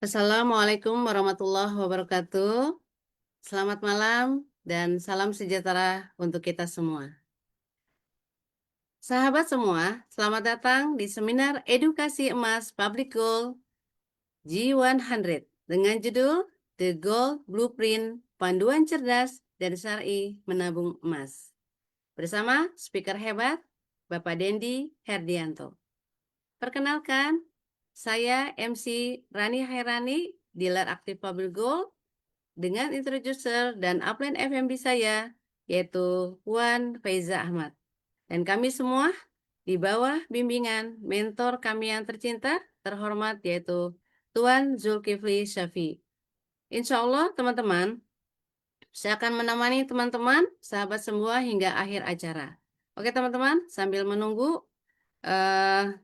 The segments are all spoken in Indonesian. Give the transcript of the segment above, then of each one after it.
Assalamualaikum warahmatullahi wabarakatuh. Selamat malam dan salam sejahtera untuk kita semua. Sahabat semua, selamat datang di seminar Edukasi Emas Public Goal G100 dengan judul The Goal Blueprint Panduan Cerdas dan Syar'i Menabung Emas. Bersama speaker hebat, Bapak Dendi Herdianto. Perkenalkan, saya MC Rani Hairani, dealer aktif Public Goal, dengan introducer dan upline FMB saya, yaitu Puan Faiza Ahmad. Dan kami semua di bawah bimbingan mentor kami yang tercinta, terhormat, yaitu Tuan Zulkifli Syafi. Insya Allah, teman-teman, saya akan menemani teman-teman, sahabat semua hingga akhir acara. Oke, teman-teman, sambil menunggu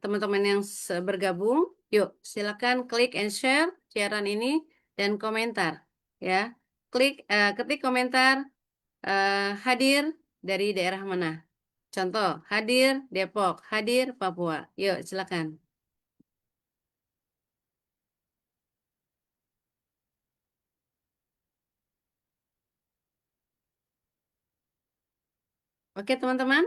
teman-teman yang bergabung, yuk silakan klik and share siaran ini dan komentar, ya. Ketik komentar hadir dari daerah mana. Contoh, hadir Depok, hadir Papua. Yuk, silakan. Oke, teman-teman,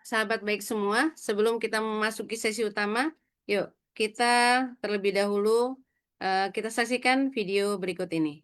sahabat baik semua, sebelum kita memasuki sesi utama, yuk kita terlebih dahulu kita saksikan video berikut ini.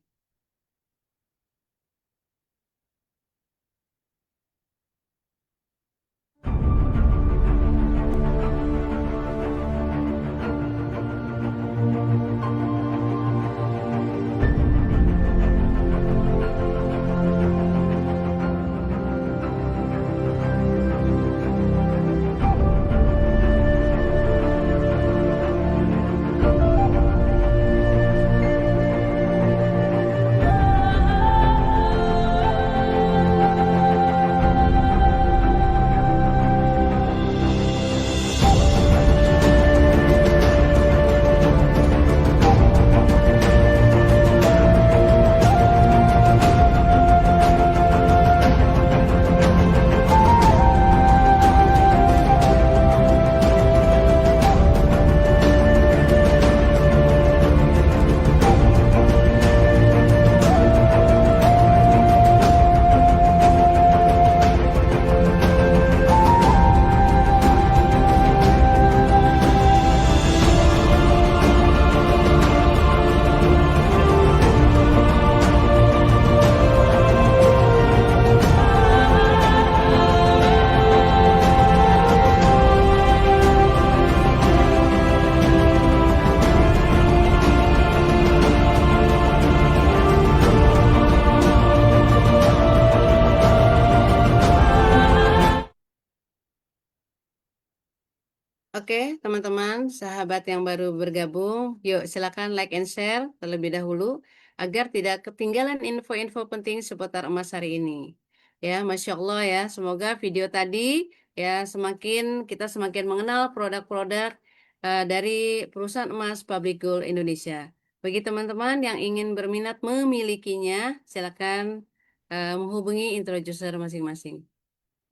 Oke, teman-teman, sahabat yang baru bergabung, yuk silakan like and share terlebih dahulu agar tidak ketinggalan info-info penting seputar emas hari ini. Ya, Masya Allah ya, semoga video tadi ya kita semakin mengenal produk-produk dari perusahaan emas Public Gold Indonesia. Bagi teman-teman yang ingin berminat memilikinya, silakan menghubungi introducer masing-masing.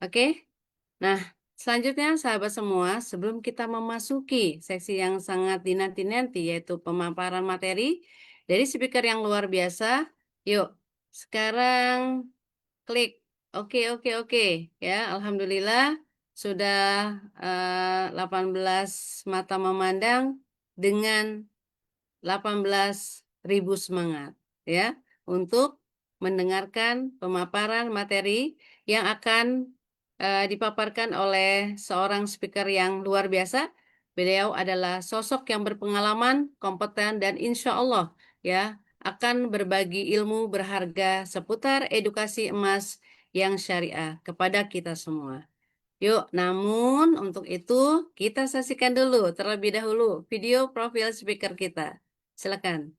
Oke? Nah, selanjutnya sahabat semua, sebelum kita memasuki seksi yang sangat dinanti-nanti yaitu pemaparan materi dari speaker yang luar biasa, yuk sekarang klik oke ya. Alhamdulillah sudah 18 mata memandang dengan 18.000 semangat ya untuk mendengarkan pemaparan materi yang akan dipaparkan oleh seorang speaker yang luar biasa. Beliau adalah sosok yang berpengalaman, kompeten, dan insya Allah ya akan berbagi ilmu berharga seputar edukasi emas yang syariah kepada kita semua. Yuk, namun untuk itu kita saksikan dulu terlebih dahulu video profil speaker kita. Silakan.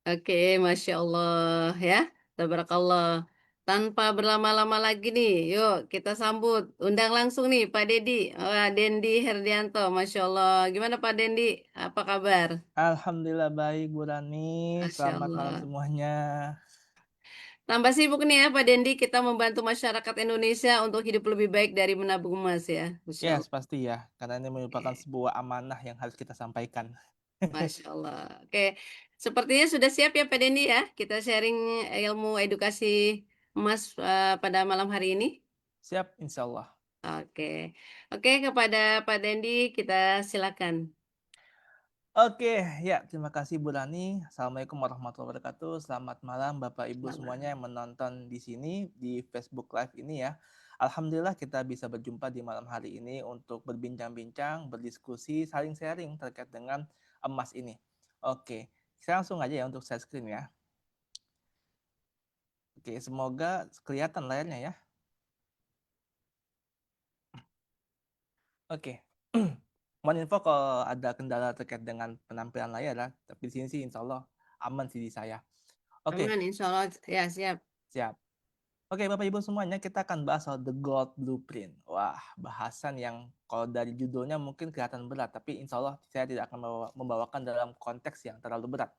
Oke, Masya Allah ya. Tabarakallah. Tanpa berlama-lama lagi nih, yuk kita sambut, undang langsung nih Pak Dedi. Wah, Dendi Herdianto, Masya Allah. Gimana Pak Dendi? Apa kabar? Alhamdulillah baik Bu Rani, Masya selamat malam Allah. semuanya. Tambah sibuk nih ya Pak Dendi, kita membantu masyarakat Indonesia untuk hidup lebih baik dari menabung emas ya. Masya Yes, Allah. pasti ya, karena ini merupakan Oke. sebuah amanah yang harus kita sampaikan. Masya Allah. Oke, sepertinya sudah siap ya Pak Dendi ya. Kita sharing ilmu edukasi emas pada malam hari ini. Siap, insya Allah. Oke, oke kepada Pak Dendi kita silakan. Oke, ya terima kasih Bu Rani. Assalamualaikum warahmatullahi wabarakatuh. Selamat malam Bapak Ibu semuanya Malam. yang menonton di sini di Facebook Live ini ya. Alhamdulillah kita bisa berjumpa di malam hari ini untuk berbincang-bincang, berdiskusi, saling sharing terkait dengan emas ini. Oke, saya langsung aja ya untuk share screen ya. Oke, semoga kelihatan layarnya ya. Oke. Mohon info kalau ada kendala terkait dengan penampilan layar ya. Tapi di sini sih insya Allah aman sih di saya. Oke, Aman, insya Allah. Ya, siap. siap. Oke, Bapak Ibu semuanya, kita akan bahas soal The Gold Blueprint. Wah, bahasan yang kalau dari judulnya mungkin kelihatan berat, tapi insya Allah saya tidak akan membawakan dalam konteks yang terlalu berat.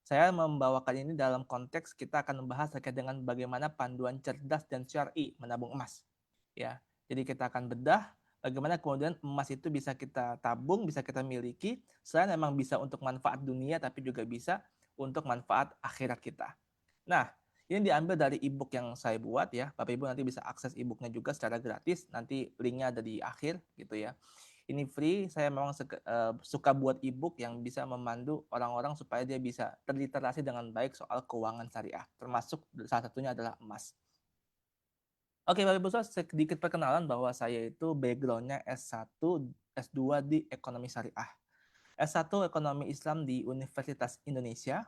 Saya membawakan ini dalam konteks kita akan membahas terkait dengan bagaimana panduan cerdas dan syar'i menabung emas. Ya, jadi kita akan bedah bagaimana kemudian emas itu bisa kita tabung, bisa kita miliki, selain memang bisa untuk manfaat dunia, tapi juga bisa untuk manfaat akhirat kita. Nah, ini diambil dari ebook yang saya buat ya. Bapak Ibu nanti bisa akses ebooknya juga secara gratis. Nanti linknya ada di akhir gitu ya. Ini free. Saya memang suka buat ebook yang bisa memandu orang-orang supaya dia bisa terliterasi dengan baik soal keuangan syariah. Termasuk salah satunya adalah emas. Oke, Bapak Ibu, sedikit perkenalan bahwa saya itu backgroundnya S1, S2 di ekonomi syariah. S1 ekonomi Islam di Universitas Indonesia,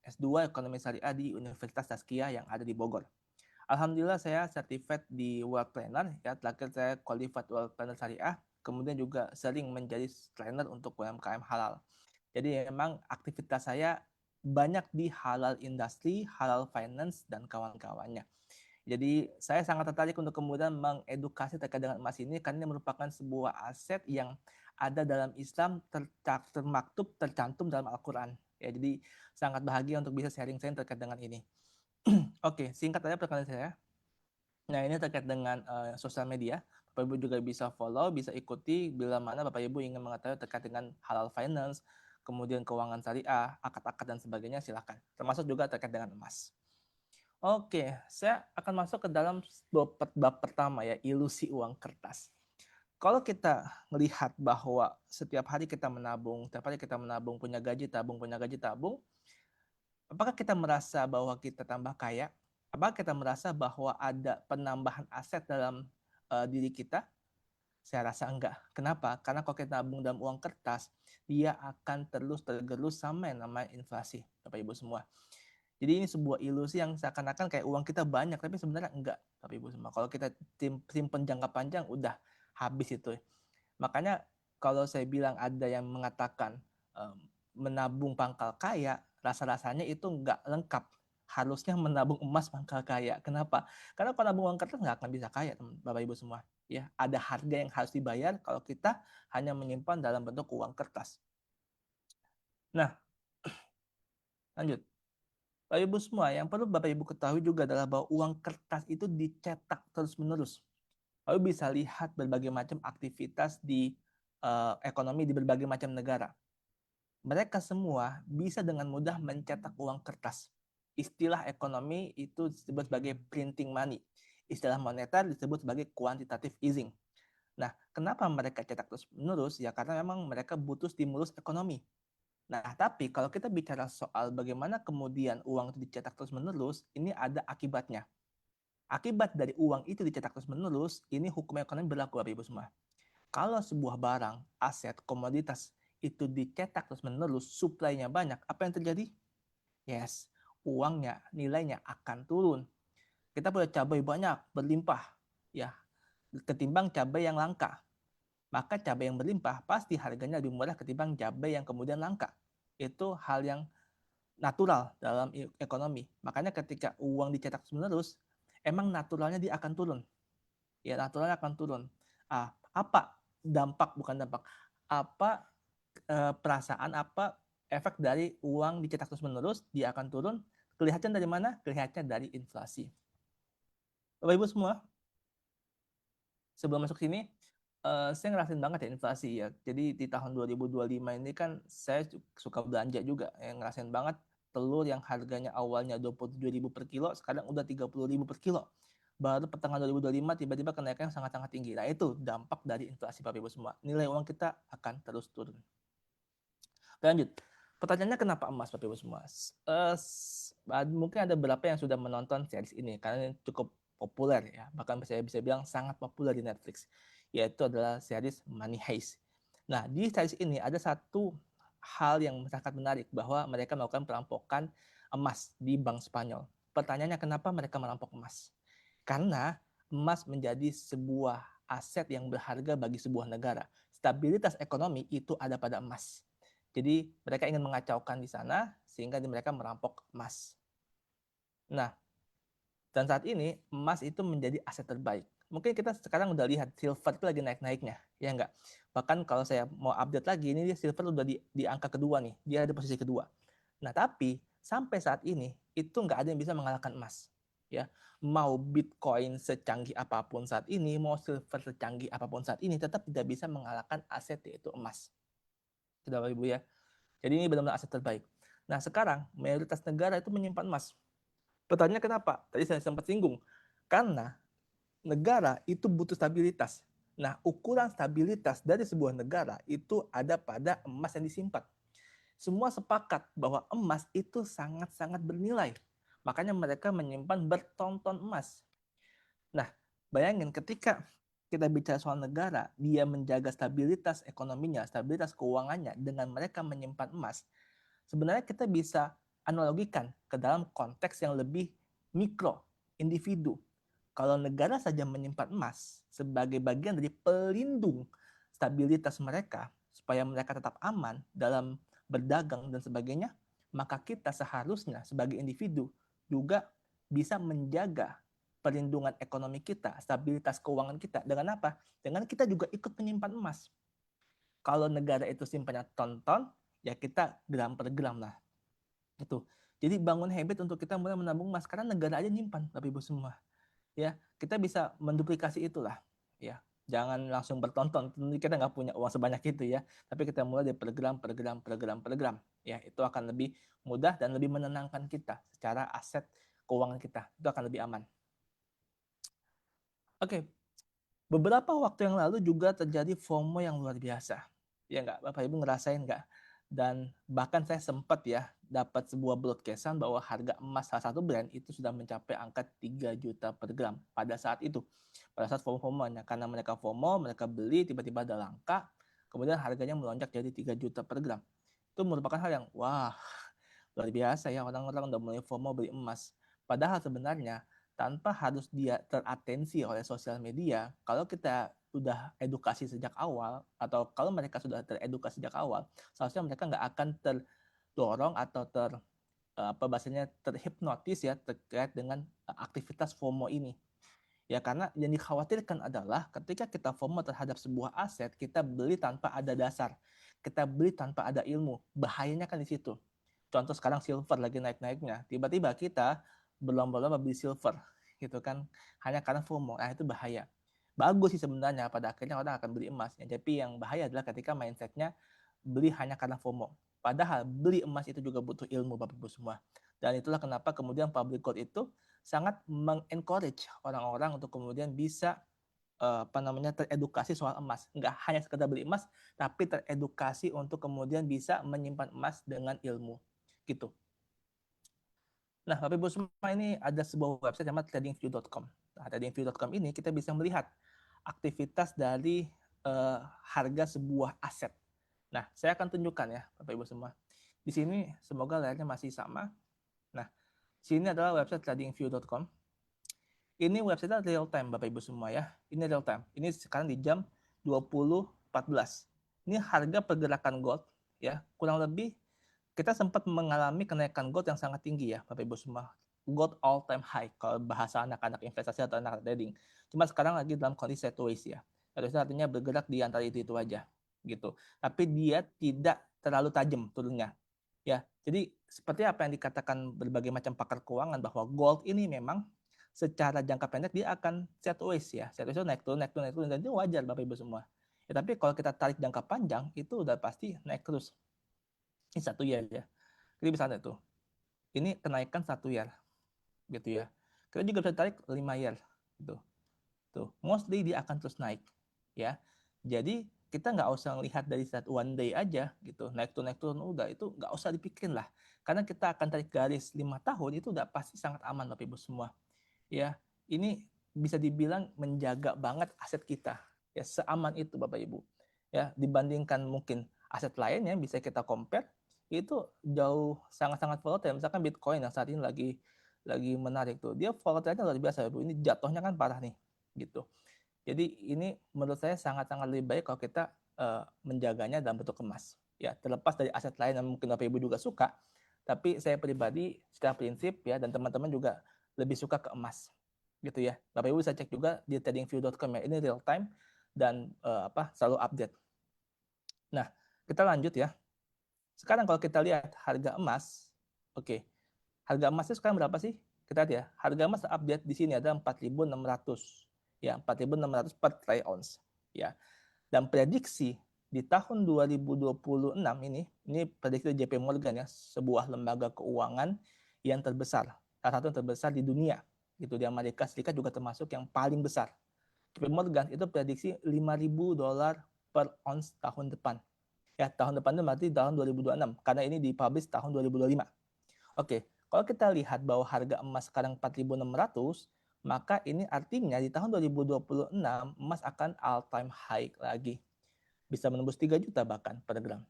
S2 ekonomi syariah di Universitas Tazkiyah yang ada di Bogor. Alhamdulillah saya certified di Wealth Planner, ya terakhir saya qualified Wealth Planner Syariah, kemudian juga sering menjadi trainer untuk UMKM halal. Jadi memang aktivitas saya banyak di halal industri, halal finance, dan kawan-kawannya. Jadi saya sangat tertarik untuk kemudian mengedukasi terkait dengan emas ini karena ini merupakan sebuah aset yang ada dalam Islam termaktub tercantum dalam Al-Quran. Ya, jadi sangat bahagia untuk bisa sharing-sharing terkait dengan ini. Oke, singkat aja perkenalan saya. Nah, ini terkait dengan sosial media. Bapak Ibu juga bisa follow, bisa ikuti bila mana Bapak Ibu ingin mengetahui terkait dengan halal finance, kemudian keuangan syariah, akad-akad dan sebagainya, silakan. Termasuk juga terkait dengan emas. Oke, saya akan masuk ke dalam bab pertama ya, ilusi uang kertas. Kalau kita melihat bahwa setiap hari kita menabung, punya gaji tabung, apakah kita merasa bahwa kita tambah kaya? Apakah kita merasa bahwa ada penambahan aset dalam diri kita? Saya rasa enggak. Kenapa? Karena kalau kita nabung dalam uang kertas, dia akan terus tergerus sama yang namanya inflasi, Bapak Ibu semua. Jadi ini sebuah ilusi yang seakan-akan kayak uang kita banyak, tapi sebenarnya enggak, Bapak Ibu semua. Kalau kita simpen jangka panjang, udah habis itu. Makanya kalau saya bilang ada yang mengatakan menabung pangkal kaya, rasa-rasanya itu enggak lengkap. Harusnya menabung emas pangkal kaya. Kenapa? Karena kalau nabung uang kertas nggak akan bisa kaya, Bapak Ibu semua. Ya, ada harga yang harus dibayar kalau kita hanya menyimpan dalam bentuk uang kertas. Nah, lanjut. Bapak Ibu semua, yang perlu Bapak Ibu ketahui juga adalah bahwa uang kertas itu dicetak terus-menerus. Bapak bisa lihat berbagai macam aktivitas di ekonomi di berbagai macam negara. Mereka semua bisa dengan mudah mencetak uang kertas. Istilah ekonomi itu disebut sebagai printing money. Istilah moneter disebut sebagai quantitative easing. Nah, kenapa mereka cetak terus-menerus? Ya karena memang mereka butuh stimulus ekonomi. Nah, tapi kalau kita bicara soal bagaimana kemudian uang itu dicetak terus-menerus, ini ada akibatnya. Akibat dari uang itu dicetak terus-menerus, ini hukum ekonomi berlaku, Bapak Ibu semua. Kalau sebuah barang, aset, komoditas itu dicetak terus-menerus, supply-nya banyak, apa yang terjadi? Yes, uangnya, nilainya akan turun. Kita punya cabai banyak, berlimpah, ya, ketimbang cabai yang langka. Maka cabai yang berlimpah pasti harganya lebih murah ketimbang cabai yang kemudian langka. Itu hal yang natural dalam ekonomi. Makanya ketika uang dicetak terus-menerus, emang naturalnya dia akan turun. Ya, naturalnya akan turun. Apa dampak, bukan dampak, apa perasaan, apa efek dari uang dicetak terus-menerus, dia akan turun. Kelihatan dari mana? Kelihatan dari inflasi. Bapak Ibu semua, sebelum masuk sini, saya ngerasain banget ya inflasi ya. Jadi di tahun 2025 ini kan saya suka belanja juga. Ngerasain banget telur yang harganya awalnya 27.000 per kilo, sekarang udah 30.000 per kilo. Baru pertengahan 2025 tiba-tiba kenaikannya sangat-sangat tinggi. Nah itu dampak dari inflasi Bapak Ibu semua. Nilai uang kita akan terus turun. Lanjut. Pertanyaannya kenapa emas Bapak Ibu semua? Mungkin ada beberapa yang sudah menonton series ini karena ini cukup populer ya. Bahkan saya bisa bilang sangat populer di Netflix. Yaitu adalah series Money Heist. Nah, di series ini ada satu hal yang sangat menarik bahwa mereka melakukan perampokan emas di Bank Spanyol. Pertanyaannya kenapa mereka merampok emas? Karena emas menjadi sebuah aset yang berharga bagi sebuah negara. Stabilitas ekonomi itu ada pada emas. Jadi mereka ingin mengacaukan di sana sehingga mereka merampok emas. Nah, dan saat ini emas itu menjadi aset terbaik. Mungkin kita sekarang udah lihat silver itu lagi naik-naiknya, ya enggak? Bahkan kalau saya mau update lagi, ini silver udah di angka kedua nih, dia ada posisi kedua. Nah, tapi sampai saat ini itu nggak ada yang bisa mengalahkan emas. Ya, mau Bitcoin secanggih apapun saat ini, mau silver secanggih apapun saat ini, tetap tidak bisa mengalahkan aset yaitu emas. Sudah Bapak Ibu ya. Jadi ini benar-benar aset terbaik. Nah, sekarang mayoritas negara itu menyimpan emas. Pertanyaannya kenapa? Tadi saya sempat singgung. Karena negara itu butuh stabilitas. Nah, ukuran stabilitas dari sebuah negara itu ada pada emas yang disimpan. Semua sepakat bahwa emas itu sangat-sangat bernilai. Makanya mereka menyimpan bertonton emas. Nah, bayangin ketika kita bicara soal negara, dia menjaga stabilitas ekonominya, stabilitas keuangannya dengan mereka menyimpan emas. Sebenarnya kita bisa analogikan ke dalam konteks yang lebih mikro, individu. Kalau negara saja menyimpan emas sebagai bagian dari pelindung stabilitas mereka, supaya mereka tetap aman dalam berdagang dan sebagainya, maka kita seharusnya sebagai individu juga bisa menjaga perlindungan ekonomi kita, stabilitas keuangan kita. Dengan apa? Dengan kita juga ikut menyimpan emas. Kalau negara itu simpannya ton-ton, ya kita gram per gram lah. Itu. Jadi bangun habit untuk kita mulai menabung emas karena negara aja nyimpan, Bapak Ibu semua. Ya, kita bisa menduplikasi itulah. Ya, jangan langsung bertonton. Tentu kita nggak punya uang sebanyak itu ya. Tapi kita mulai dari per gram, per gram, per gram, per gram. Ya, itu akan lebih mudah dan lebih menenangkan kita secara aset keuangan kita. Itu akan lebih aman. Oke, beberapa waktu yang lalu juga terjadi FOMO yang luar biasa. Ya nggak, Bapak Ibu ngerasain nggak? Dan bahkan saya sempat ya dapat sebuah broadcastan bahwa harga emas salah satu brand itu sudah mencapai angka 3 juta per gram pada saat itu. Pada saat FOMO-nya. Karena mereka FOMO, mereka beli, tiba-tiba ada langka, kemudian harganya melonjak jadi 3 juta per gram. Itu merupakan hal yang, wah, luar biasa ya, orang-orang udah mulai FOMO beli emas. Padahal sebenarnya tanpa harus dia teratensi oleh sosial media, kalau kita sudah edukasi sejak awal, atau kalau mereka sudah teredukasi sejak awal, seharusnya mereka nggak akan terdorong atau apa bahasanya terhipnotis ya terkait dengan aktivitas FOMO ini. Ya karena yang dikhawatirkan adalah ketika kita FOMO terhadap sebuah aset, kita beli tanpa ada dasar, kita beli tanpa ada ilmu. Bahayanya kan di situ. Contoh sekarang silver lagi naik-naiknya, tiba-tiba kita berlomba-lomba beli silver, gitu kan, hanya karena FOMO. Nah itu bahaya. Bagus sih sebenarnya, pada akhirnya orang akan beli emas. Tapi yang bahaya adalah ketika mindsetnya beli hanya karena FOMO. Padahal beli emas itu juga butuh ilmu Bapak Ibu semua. Dan itulah kenapa kemudian public gold itu sangat mengencourage orang-orang untuk kemudian bisa teredukasi soal emas. Nggak hanya sekedar beli emas, tapi teredukasi untuk kemudian bisa menyimpan emas dengan ilmu. Gitu. Nah, Bapak Ibu semua, ini ada sebuah website namanya tradingview.com. Nah, tradingview.com ini kita bisa melihat aktivitas dari harga sebuah aset. Nah, saya akan tunjukkan ya, Bapak Ibu semua. Di sini semoga layarnya masih sama. Nah, sini adalah website tradingview.com. Ini website real time Bapak Ibu semua ya. Ini real time. Ini sekarang di jam 20.14. Ini harga pergerakan gold ya, kurang lebih kita sempat mengalami kenaikan gold yang sangat tinggi ya, Bapak Ibu semua. Gold all time high kalau bahasa anak-anak investasi atau anak trading. Cuma sekarang lagi dalam kondisi sideways ya. Sideways artinya bergerak di antara itu aja gitu. Tapi dia tidak terlalu tajam turunnya. Ya, jadi seperti apa yang dikatakan berbagai macam pakar keuangan bahwa gold ini memang secara jangka pendek dia akan sideways ya. Sideways itu naik turun, naik turun, naik turun, dan itu wajar Bapak Ibu semua. Ya, tapi kalau kita tarik jangka panjang itu udah pasti naik terus. Ini 1 year ya. Jadi bisa lihat tuh. Ini kenaikan 1 year gitu ya. Kita juga bisa tarik 5 year gitu. Tuh, mostly dia akan terus naik ya. Jadi kita nggak usah lihat dari saat one day aja gitu. Naik turun udah itu nggak usah dipikirin lah. Karena kita akan tarik garis 5 tahun itu udah pasti sangat aman Bapak Ibu semua. Ya, ini bisa dibilang menjaga banget aset kita. Ya, seaman itu Bapak Ibu. Ya, dibandingkan mungkin aset lain yang bisa kita compare itu jauh sangat-sangat volatile. Misalkan Bitcoin yang saat ini lagi menarik tuh. Dia volatilenya luar biasa, Ibu. Ini jatuhnya kan parah nih, gitu. Jadi ini menurut saya sangat-sangat lebih baik kalau kita menjaganya dalam bentuk emas. Ya, terlepas dari aset lain yang mungkin Bapak Ibu juga suka, tapi saya pribadi secara prinsip ya dan teman-teman juga lebih suka ke emas. Gitu ya. Bapak Ibu bisa cek juga di tradingview.com ya. Ini real time dan selalu update. Nah, kita lanjut ya. Sekarang kalau kita lihat harga emas, oke. Harga emasnya sekarang berapa sih? Kita lihat ya. Harga emas update di sini ada 4.600. Ya, 4.600 per troy ounce. Ya. Dan prediksi di tahun 2026 ini prediksi JP Morgan ya, sebuah lembaga keuangan yang terbesar, salah satu yang terbesar di dunia. Gitu di Amerika Serikat juga termasuk yang paling besar. JP Morgan itu prediksi $5.000 per ounce tahun depan. Ya, tahun depan itu berarti tahun 2026 karena ini dipublish tahun 2025. Oke, kalau kita lihat bahwa harga emas sekarang 4.600, maka ini artinya di tahun 2026 emas akan all time high lagi. Bisa menembus 3 juta bahkan per gram.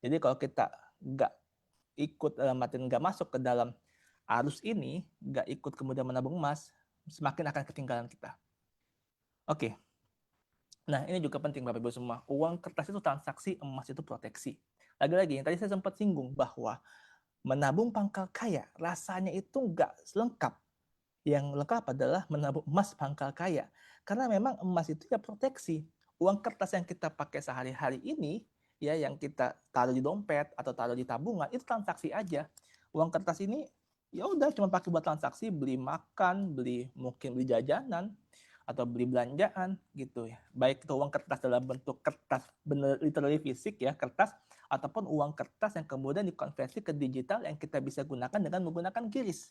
Jadi kalau kita nggak ikut dalam artian nggak masuk ke dalam arus ini, nggak ikut kemudian menabung emas, semakin akan ketinggalan kita. Oke. Nah, ini juga penting Bapak Ibu semua. Uang kertas itu transaksi, emas itu proteksi. Lagi-lagi, yang tadi saya sempat singgung bahwa menabung pangkal kaya, rasanya itu nggak lengkap. Yang lengkap adalah menabung emas pangkal kaya. Karena memang emas itu ya proteksi. Uang kertas yang kita pakai sehari-hari ini, ya yang kita taruh di dompet atau taruh di tabungan, itu transaksi aja. Uang kertas ini ya udah cuma pakai buat transaksi, beli makan, mungkin beli jajanan, atau beli belanjaan gitu ya. Baik itu uang kertas dalam bentuk kertas bener literally fisik ya, kertas, ataupun uang kertas yang kemudian dikonversi ke digital yang kita bisa gunakan dengan menggunakan QRIS.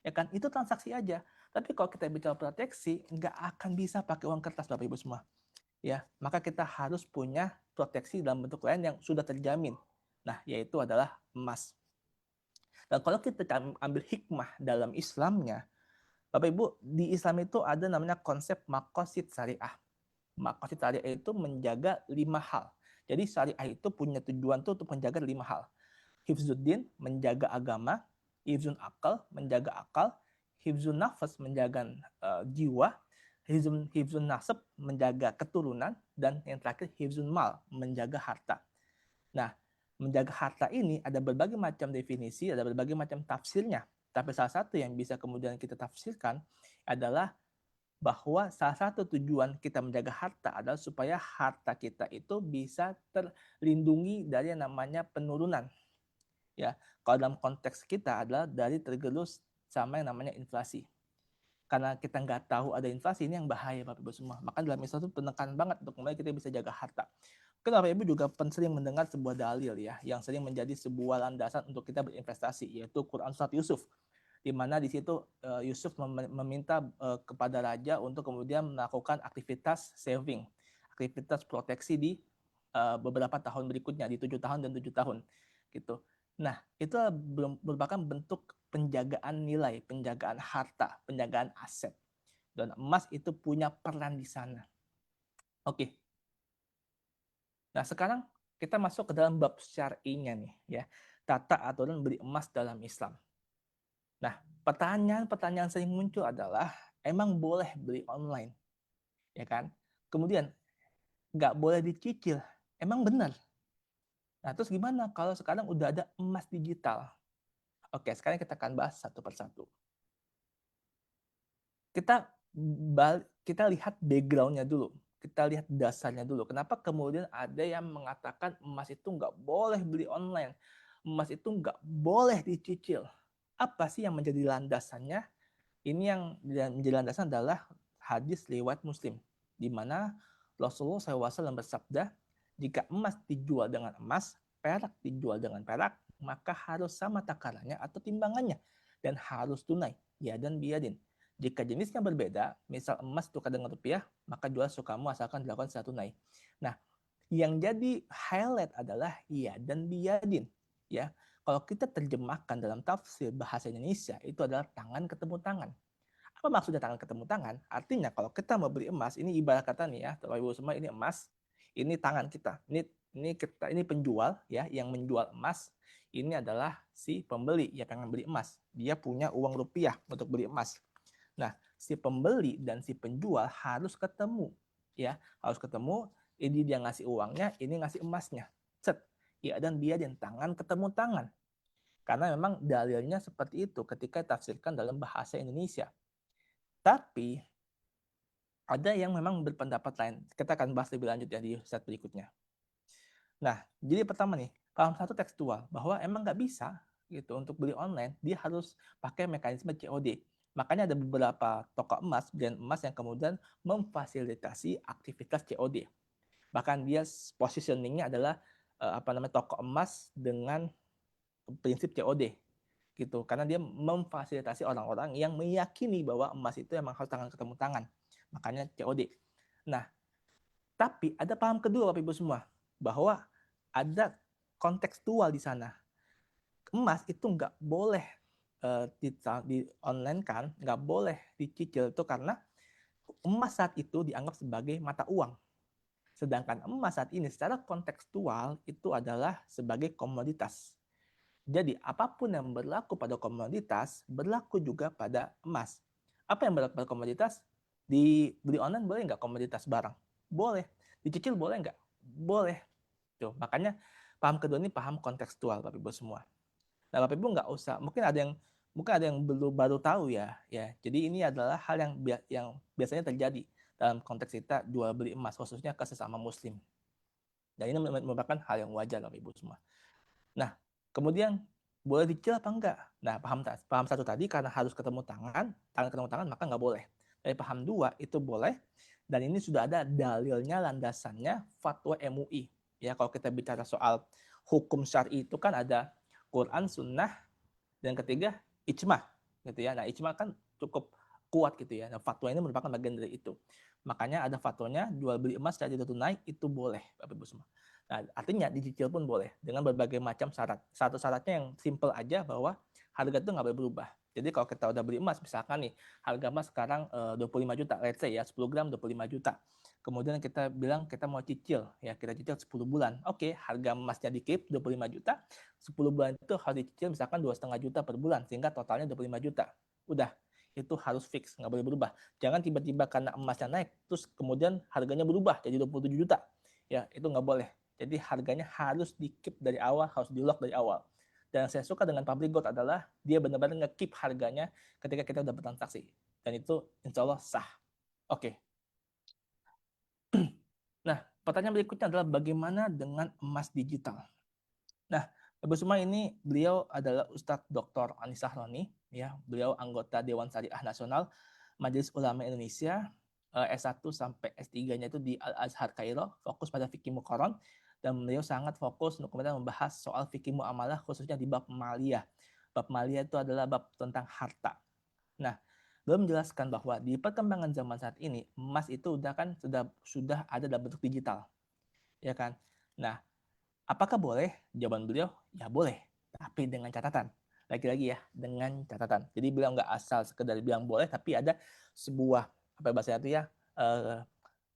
Ya kan, itu transaksi aja. Tapi kalau kita bicara proteksi, nggak akan bisa pakai uang kertas Bapak Ibu semua. Ya, maka kita harus punya proteksi dalam bentuk lain yang sudah terjamin. Nah, yaitu adalah emas. Dan kalau kita ambil hikmah dalam Islamnya, Bapak Ibu, di Islam itu ada namanya konsep makosid syariah. Makosid syariah itu menjaga 5 hal. Jadi syariah itu punya tujuan tuh untuk menjaga 5 hal. Hifzuddin, menjaga agama. Hifzun akal, menjaga akal. Hifzun nafas, menjaga jiwa. Hifzun nasab, menjaga keturunan. Dan yang terakhir, hifzun mal, menjaga harta. Nah, menjaga harta ini ada berbagai macam definisi, ada berbagai macam tafsirnya. Tapi salah satu yang bisa kemudian kita tafsirkan adalah bahwa salah satu tujuan kita menjaga harta adalah supaya harta kita itu bisa terlindungi dari yang namanya penurunan. Ya, kalau dalam konteks kita adalah dari tergerus sama yang namanya inflasi. Karena kita nggak tahu ada inflasi, ini yang bahaya Bapak Ibu semua. Maka dalam Islam itu penekanan banget untuk mulai kita bisa jaga harta. Mungkin Bapak Ibu juga sering mendengar sebuah dalil ya, yang sering menjadi sebuah landasan untuk kita berinvestasi, yaitu Quran Surat Yusuf. Di mana di situ Yusuf meminta kepada raja untuk kemudian melakukan aktivitas saving, aktivitas proteksi di beberapa tahun berikutnya, di 7 tahun dan 7 tahun. Gitu. Nah, itu merupakan bentuk penjagaan nilai, penjagaan harta, penjagaan aset. Dan emas itu punya peran di sana. Oke. Nah, sekarang kita masuk ke dalam bab syar'inya nih, ya. Tata aturan beli emas dalam Islam. Nah, pertanyaan-pertanyaan sering muncul adalah, emang boleh beli online? Ya kan? Kemudian, nggak boleh dicicil. Emang benar? Nah, terus gimana kalau sekarang udah ada emas digital? Oke, sekarang kita akan bahas satu persatu. Kita lihat background-nya dulu. Kita lihat dasarnya dulu. Kenapa kemudian ada yang mengatakan emas itu nggak boleh beli online? Emas itu nggak boleh dicicil. Apa sih yang menjadi landasannya? Ini yang menjadi landasan adalah hadis riwayat Muslim, di mana Rasulullah SAW bersabda, jika emas dijual dengan emas, perak dijual dengan perak, maka harus sama takarannya atau timbangannya, dan harus tunai, ya dan biadin. Jika jenisnya berbeda, misal emas tukar dengan rupiah, maka jual sukamu asalkan dilakukan secara tunai. Nah, yang jadi highlight adalah ya dan biadin. Ya, kalau kita terjemahkan dalam tafsir bahasa Indonesia, itu adalah tangan ketemu tangan. Apa maksudnya tangan ketemu tangan? Artinya kalau kita mau beli emas, ini ibarat kata nih ya, Bapak Ibu semua, ini emas, ini tangan kita. Ini penjual ya, yang menjual emas. Ini adalah si pembeli yang pengen beli emas. Dia punya uang rupiah untuk beli emas. Nah, si pembeli dan si penjual harus ketemu, ya, harus ketemu. Ini dia ngasih uangnya, ini ngasih emasnya. Set, ya dan dia dan tangan ketemu tangan. Karena memang dalilnya seperti itu ketika tafsirkan dalam bahasa Indonesia. Tapi ada yang memang berpendapat lain. Kita akan bahas lebih lanjut ya di slide berikutnya. Nah, jadi pertama nih, paham satu tekstual bahwa emang nggak bisa gitu untuk beli online, dia harus pakai mekanisme COD. Makanya ada beberapa toko emas, brand emas yang kemudian memfasilitasi aktivitas COD. Bahkan dia positioningnya adalah toko emas dengan prinsip COD gitu, karena dia memfasilitasi orang-orang yang meyakini bahwa emas itu emang harus tangan ketemu tangan, makanya COD. Nah, tapi ada paham kedua Bapak Ibu semua, bahwa ada kontekstual di sana. Emas itu nggak boleh di online kan, nggak boleh dicicil itu karena emas saat itu dianggap sebagai mata uang. Sedangkan emas saat ini secara kontekstual itu adalah sebagai komoditas. Jadi apapun yang berlaku pada komoditas berlaku juga pada emas. Apa yang berlaku pada komoditas? Dibeli online boleh nggak komoditas barang? Boleh. Dicicil boleh nggak? Boleh. Tuh, makanya paham kedua ini paham kontekstual Bapak Ibu semua. Nah, Bapak Ibu nggak usah, mungkin ada yang belum baru tahu ya. Jadi ini adalah hal yang biasanya terjadi dalam konteks kita jual beli emas, khususnya ke sesama muslim. Dan ini merupakan hal yang wajar Bapak Ibu semua. Nah, kemudian boleh dicicil apa enggak? Nah, paham satu tadi karena harus ketemu tangan ketemu tangan maka nggak boleh. Dari paham dua itu boleh, dan ini sudah ada dalilnya, landasannya fatwa MUI. Ya, kalau kita bicara soal hukum syar'i itu kan ada Quran, Sunnah, dan ketiga ijma, gitu ya. Nah, ijma kan cukup kuat gitu ya. Nah, fatwa ini merupakan bagian dari itu. Makanya ada fatwanya jual beli emas secara tidak tunai itu boleh, Bapak Ibu semua. Nah, artinya dicicil pun boleh dengan berbagai macam syarat. Satu syaratnya yang simple aja bahwa harga itu nggak boleh berubah. Jadi kalau kita udah beli emas, misalkan nih harga emas sekarang 25 juta, let's say ya 10 gram 25 juta. Kemudian kita bilang kita mau cicil, ya kita cicil 10 bulan. Oke, harga emasnya di keep 25 juta, 10 bulan itu harus dicicil misalkan 2,5 juta per bulan, sehingga totalnya 25 juta. Udah, itu harus fix, nggak boleh berubah. Jangan tiba-tiba karena emasnya naik, terus kemudian harganya berubah jadi 27 juta. Ya, itu nggak boleh. Jadi harganya harus di-keep dari awal, harus di-lock dari awal. Dan yang saya suka dengan public gold adalah dia benar-benar nge-keep harganya ketika kita udah bertransaksi. Dan itu insya Allah sah. Oke. Nah, pertanyaan berikutnya adalah bagaimana dengan emas digital? Nah, Ibu semua, ini beliau adalah Ustadz Dr. Anissa Roni, ya. Beliau anggota Dewan Syariah Nasional Majelis Ulama Indonesia, S1 sampai S3-nya itu di Al-Azhar Kairo, fokus pada fikih muqaran, dan beliau sangat fokus untuk kemudian membahas soal fikih muamalah khususnya di bab maliyah. Bab maliyah itu adalah bab tentang harta. Nah, beliau menjelaskan bahwa di perkembangan zaman saat ini emas itu sudah ada dalam bentuk digital, ya kan? Nah, apakah boleh? Jawaban beliau, ya boleh. Tapi dengan catatan. Lagi-lagi ya, dengan catatan. Jadi beliau nggak asal sekedar bilang boleh, tapi ada sebuah, apa bahasa itu ya,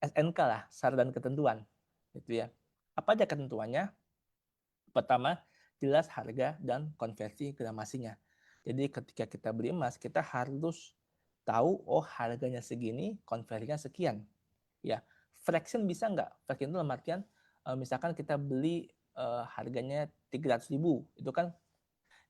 SNK lah, syarat dan ketentuan. Gitu ya. Apa aja ketentuannya? Pertama, jelas harga dan konversi gramasinya. Jadi ketika kita beli emas, kita harus tahu, oh harganya segini, konversinya sekian. Ya, fraction bisa nggak? Fraction itu dalam artian, misalkan kita beli harganya 300.000, itu kan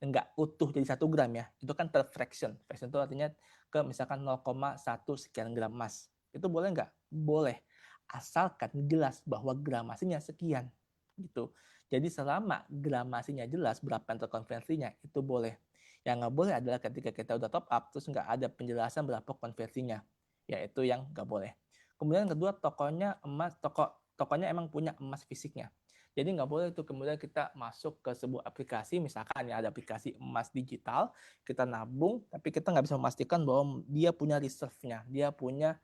nggak utuh jadi 1 gram ya, itu kan per fraction. Fraction itu artinya ke misalkan 0,1 sekian gram emas. Itu boleh nggak? Boleh, asalkan jelas bahwa gramasinya sekian gitu. Jadi selama gramasinya jelas berapa yang terkonversinya itu boleh. Yang nggak boleh adalah ketika kita udah top up terus nggak ada penjelasan berapa konversinya, yaitu yang nggak boleh. Kemudian yang kedua, tokonya emang punya emas fisiknya. Jadi nggak boleh itu kemudian kita masuk ke sebuah aplikasi, misalkan ya ada aplikasi emas digital, kita nabung, tapi kita nggak bisa memastikan bahwa dia punya reserve-nya, dia punya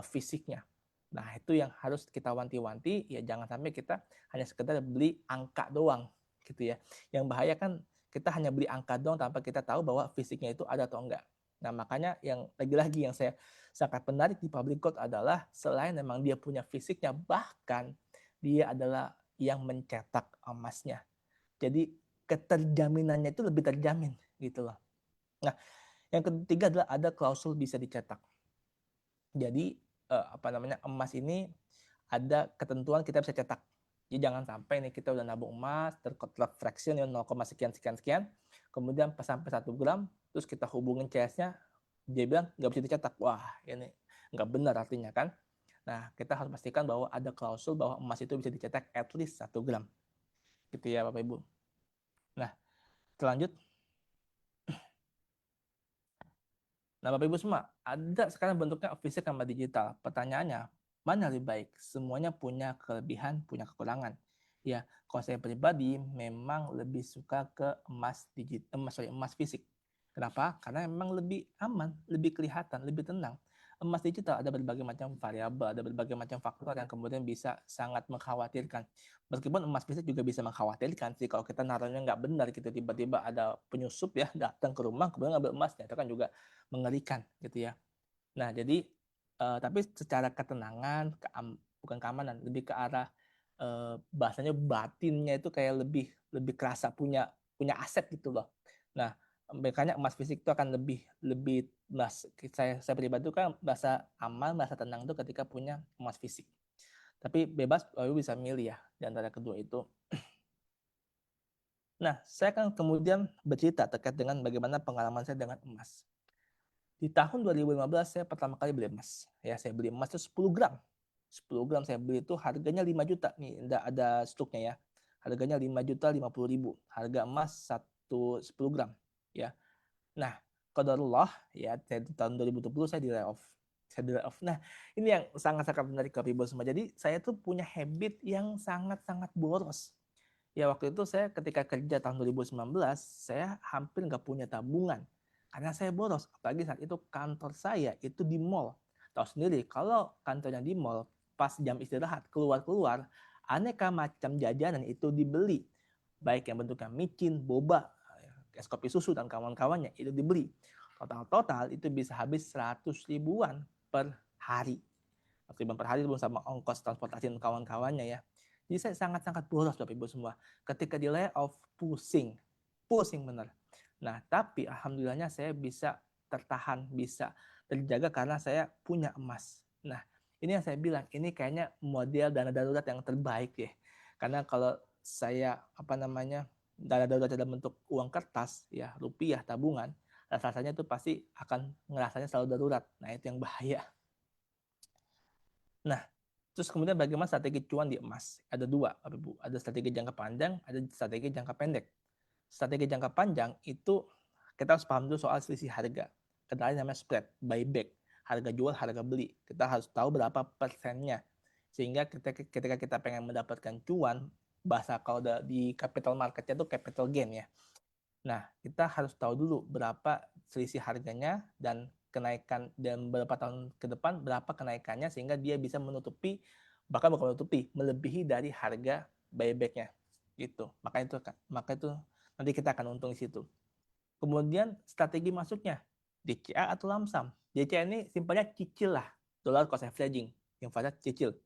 fisiknya. Nah itu yang harus kita wanti-wanti, ya jangan sampai kita hanya sekedar beli angka doang gitu ya. Yang bahaya kan kita hanya beli angka doang tanpa kita tahu bahwa fisiknya itu ada atau enggak. Nah makanya yang lagi-lagi yang saya sangat menarik di public code adalah selain memang dia punya fisiknya, bahkan dia adalah yang mencetak emasnya. Jadi keterjaminannya itu lebih terjamin gitu loh. Nah, yang ketiga adalah ada klausul bisa dicetak. Jadi emas ini ada ketentuan kita bisa cetak. Jadi jangan sampai nih kita udah nabung emas, terkotak fraction ya 0, sekian sekian sekian, kemudian pas sampai 1 gram, terus kita hubungin CS-nya, dia bilang nggak bisa dicetak. Wah, ini nggak benar artinya kan. Nah, kita harus pastikan bahwa ada klausul bahwa emas itu bisa dicetak at least 1 gram. Gitu ya Bapak Ibu. Nah, lanjut. Nah, Bapak Ibu semua, ada sekarang bentuknya fisik sama digital. Pertanyaannya, mana lebih baik? Semuanya punya kelebihan, punya kekurangan. Ya, kalau saya pribadi memang lebih suka ke emas fisik. Kenapa? Karena memang lebih aman, lebih kelihatan, lebih tenang. Emas digital ada berbagai macam variabel, ada berbagai macam faktor yang kemudian bisa sangat mengkhawatirkan. Meskipun emas fisik juga bisa mengkhawatirkan sih kalau kita naruhnya nggak benar gitu, tiba-tiba ada penyusup ya datang ke rumah kemudian ngambil emasnya, itu kan juga mengerikan gitu ya. Nah, jadi tapi secara ketenangan, bukan keamanan, lebih ke arah bahasanya batinnya itu kayak lebih lebih kerasa punya punya aset gitu loh. Nah, makanya emas fisik itu akan lebih lebih saya pribadi itu kan merasa aman, merasa tenang itu ketika punya emas fisik. Tapi bebas, bisa milih ya di antara kedua itu. Nah, saya akan kemudian bercerita terkait dengan bagaimana pengalaman saya dengan emas. Di tahun 2015 saya pertama kali beli emas. Ya, saya beli emas itu 10 gram. 10 gram saya beli itu harganya 5 juta. Nih, ada struknya ya. Harganya 5.050.000. Harga emas 10 gram. Ya. Nah, qadarullah ya, saya tahun 2020 saya di layoff. Saya di layoff. Nah, ini yang sangat-sangat menarik Bapak Ibu semua. Jadi, saya tuh punya habit yang sangat-sangat boros. Ya waktu itu saya ketika kerja tahun 2019, saya hampir nggak punya tabungan. Karena saya boros, apalagi saat itu kantor saya itu di mall. Tahu sendiri, kalau kantornya di mall, pas jam istirahat, keluar-keluar, aneka macam jajanan itu dibeli. Baik yang bentuknya micin, boba, es kopi susu, dan kawan-kawannya, itu dibeli. Total-total itu bisa habis 100 ribuan per hari. 100 ribuan per hari belum sama ongkos transportasi dan kawan-kawannya ya. Jadi saya sangat-sangat boros Bapak Ibu semua. Ketika di layoff, pusing. Pusing benar. Nah, tapi alhamdulillahnya saya bisa tertahan, bisa terjaga karena saya punya emas. Nah, ini yang saya bilang, ini kayaknya model dana darurat yang terbaik ya. Karena kalau saya dana darurat dalam bentuk uang kertas ya, rupiah tabungan, rasanya itu pasti akan ngerasanya selalu darurat. Nah, itu yang bahaya. Nah, terus kemudian bagaimana strategi cuan di emas? Ada dua, Bapak Ibu. Ada strategi jangka panjang, ada strategi jangka pendek. Strategi jangka panjang itu kita harus paham dulu soal selisih harga. Kenalin namanya spread, buyback, harga jual, harga beli. Kita harus tahu berapa persennya. Sehingga ketika kita pengen mendapatkan cuan, bahasa kalau di capital marketnya itu capital gain ya. Nah, kita harus tahu dulu berapa selisih harganya dan kenaikan dan beberapa tahun ke depan berapa kenaikannya sehingga dia bisa menutupi, bahkan bukan menutupi, melebihi dari harga buybacknya gitu. Maka itu nanti kita akan untung di situ. Kemudian strategi masuknya DCA atau lamsam. DCA ini simpelnya cicil lah, dollar cost averaging, yang pada cicil.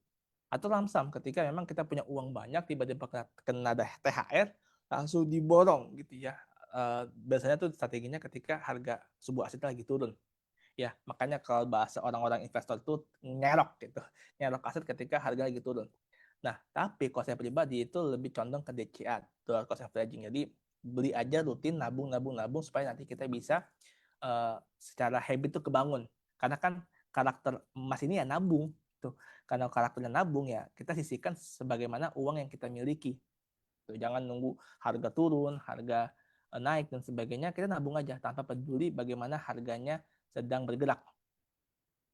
Atau lamsam ketika memang kita punya uang banyak tiba-tiba kena THR langsung diborong gitu ya. Biasanya tuh strateginya ketika harga sebuah aset lagi turun. Ya, makanya kalau bahasa orang-orang investor tuh nyerok gitu. Nyerok aset ketika harga lagi turun. Nah, tapi kalau saya pribadi itu lebih condong ke DCA, dollar cost averaging. Jadi beli aja rutin, nabung, supaya nanti kita bisa secara habit itu kebangun. Karena kan karakter emas ini ya nabung. Tuh. Karena karakternya nabung ya kita sisihkan sebagaimana uang yang kita miliki. Tuh. Jangan nunggu harga turun, harga naik dan sebagainya. Kita nabung aja tanpa peduli bagaimana harganya sedang bergerak.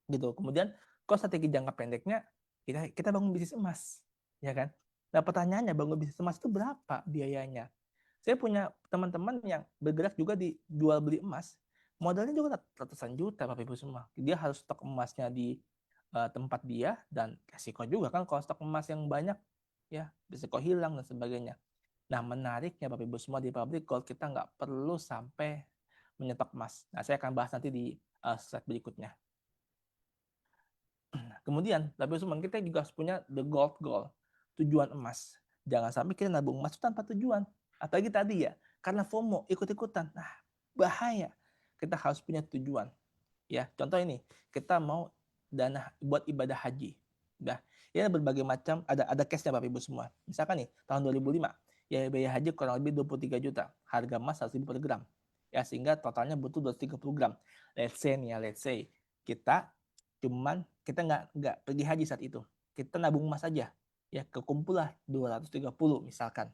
Gitu. Kemudian kalau strategi jangka pendeknya kita bangun bisnis emas, ya kan? Nah pertanyaannya bangun bisnis emas itu berapa biayanya? Saya punya teman-teman yang bergerak juga di jual beli emas, modalnya juga ratusan juta Bapak Ibu semua. Dia harus stok emasnya di tempat dia dan resiko juga kan kalau stok emas yang banyak ya risiko hilang dan sebagainya. Nah menariknya Bapak Ibu semua di pabrik gold kita nggak perlu sampai menyetok emas. Nah saya akan bahas nanti di slide berikutnya. Kemudian, tapi semua kita juga harus punya the gold goal, tujuan emas. Jangan sampai kita nabung emas tanpa tujuan. Apalagi tadi ya, karena FOMO, ikut-ikutan. Nah, bahaya. Kita harus punya tujuan. Ya, contoh ini, kita mau dana buat ibadah haji. Nah, ya berbagai macam, ada case-nya Bapak Ibu semua. Misalkan nih, tahun 2005, ya biaya haji kurang lebih 23 juta. Harga emas 100.000 per gram. Ya, sehingga totalnya butuh 230 gram. Let's say kita kita nggak pergi haji saat itu. Kita nabung emas saja. Ya, kekumpul lah 230 misalkan.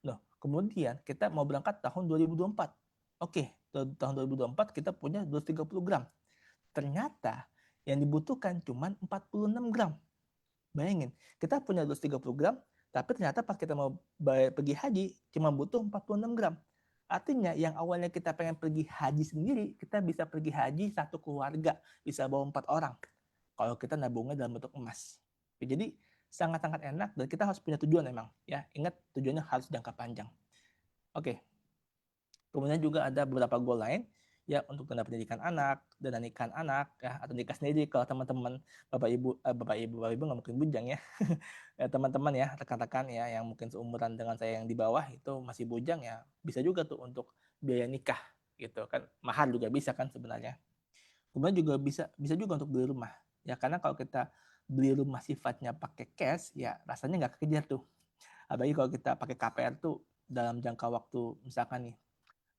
Loh, kemudian kita mau berangkat tahun 2024. Oke, tahun 2024 kita punya 230 gram. Ternyata yang dibutuhkan cuma 46 gram. Bayangin, kita punya 230 gram, tapi ternyata pas kita mau pergi haji cuma butuh 46 gram. Artinya yang awalnya kita pengen pergi haji sendiri, kita bisa pergi haji satu keluarga, bisa bawa 4 orang. Kalau kita nabungnya dalam bentuk emas. Jadi sangat-sangat enak dan kita harus punya tujuan memang. Ya, ingat tujuannya harus jangka panjang. Oke. Kemudian juga ada beberapa goal lain ya untuk dana pendidikan anak, dana nikahan anak ya atau nikah sendiri kalau teman-teman bapak ibu nggak mungkin bujang ya. Ya teman-teman ya rekan-rekan ya yang mungkin seumuran dengan saya yang di bawah itu masih bujang ya bisa juga tuh untuk biaya nikah gitu kan mahar juga bisa kan sebenarnya. Kemudian juga bisa juga untuk beli rumah ya karena kalau kita beli rumah sifatnya pakai cash ya rasanya nggak kekejar tuh. Apalagi kalau kita pakai KPR tuh dalam jangka waktu misalkan nih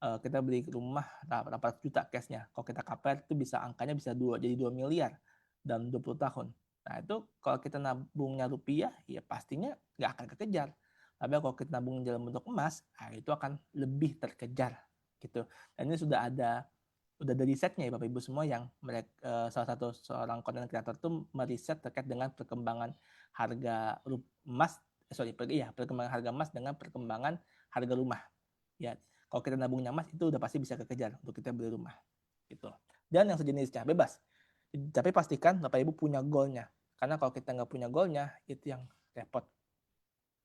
kita beli rumah 800 juta cashnya. Kalau kita KPR itu bisa angkanya bisa jadi 2 miliar dalam 20 tahun. Nah itu kalau kita nabungnya rupiah ya pastinya nggak akan kekejar. Tapi kalau kita nabung dalam bentuk emas, nah itu akan lebih terkejar gitu. Dan ini sudah ada risetnya ya Bapak Ibu semua yang mereka salah satu seorang content creator itu meriset terkait dengan perkembangan harga emas perkembangan harga emas dengan perkembangan harga rumah. Ya, kalau kita nabungnya emas itu udah pasti bisa kekejar untuk kita beli rumah gitu. Dan yang sejenisnya bebas. Tapi pastikan Bapak Ibu punya goalnya. Karena kalau kita nggak punya goalnya itu yang repot.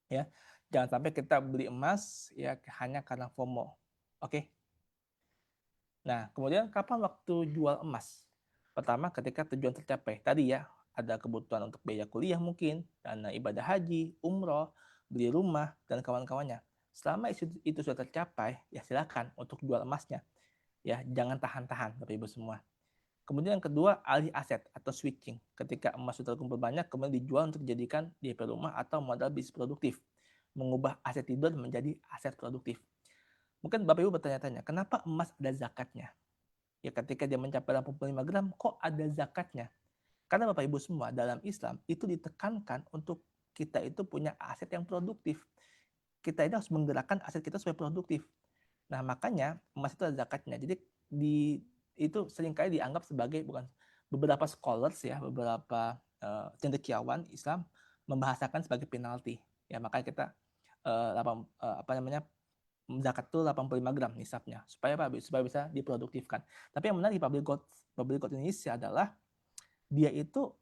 Ya, jangan sampai kita beli emas ya hanya karena FOMO. Oke. Nah, kemudian kapan waktu jual emas? Pertama ketika tujuan tercapai. Tadi ya, ada kebutuhan untuk biaya kuliah mungkin, dana ibadah haji, umroh, beli rumah, dan kawan-kawannya. Selama itu sudah tercapai, ya silakan untuk jual emasnya. Ya, jangan tahan-tahan, Bapak Ibu semua. Kemudian yang kedua, alih aset atau switching. Ketika emas sudah terkumpul banyak, kemudian dijual untuk dijadikan DP rumah atau modal bisnis produktif. Mengubah aset tidur menjadi aset produktif. Mungkin Bapak Ibu bertanya-tanya, kenapa emas ada zakatnya? Ya ketika dia mencapai 85 gram, kok ada zakatnya? Karena Bapak Ibu semua, dalam Islam itu ditekankan untuk kita itu punya aset yang produktif. Kita ini harus menggerakkan aset kita supaya produktif. Nah makanya emas itu ada zakatnya. Jadi itu seringkali dianggap sebagai beberapa scholars ya, beberapa cendekiawan Islam membahasakan sebagai penalti. Ya makanya kita zakat itu 85 gram nisabnya supaya bisa diproduktifkan. Tapi yang menarik di public gold Indonesia adalah dia itu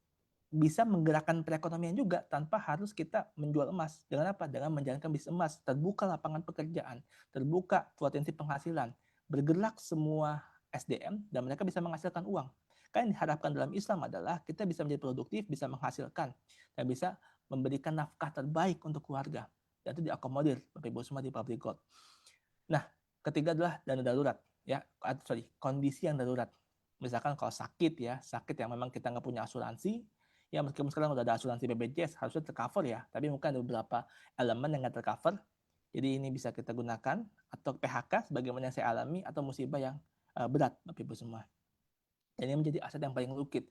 bisa menggerakkan perekonomian juga tanpa harus kita menjual emas. Dengan apa? Dengan menjalankan bisnis emas, terbuka lapangan pekerjaan, terbuka potensi penghasilan, bergerak semua SDM dan mereka bisa menghasilkan uang. Kan yang diharapkan dalam Islam adalah kita bisa menjadi produktif, bisa menghasilkan dan bisa memberikan nafkah terbaik untuk keluarga. Dan itu diakomodir Bapak Ibu semua di public gold. Nah, ketiga adalah dana darurat, ya, kondisi yang darurat. Misalkan kalau sakit yang memang kita nggak punya asuransi, Ya meskipun sekarang udah ada asuransi BPJS harusnya tercover ya, tapi mungkin ada beberapa elemen yang nggak tercover. Jadi ini bisa kita gunakan, atau PHK sebagaimana yang saya alami, atau musibah yang berat Bapak Ibu semua. Dan ini menjadi aset yang paling liquid.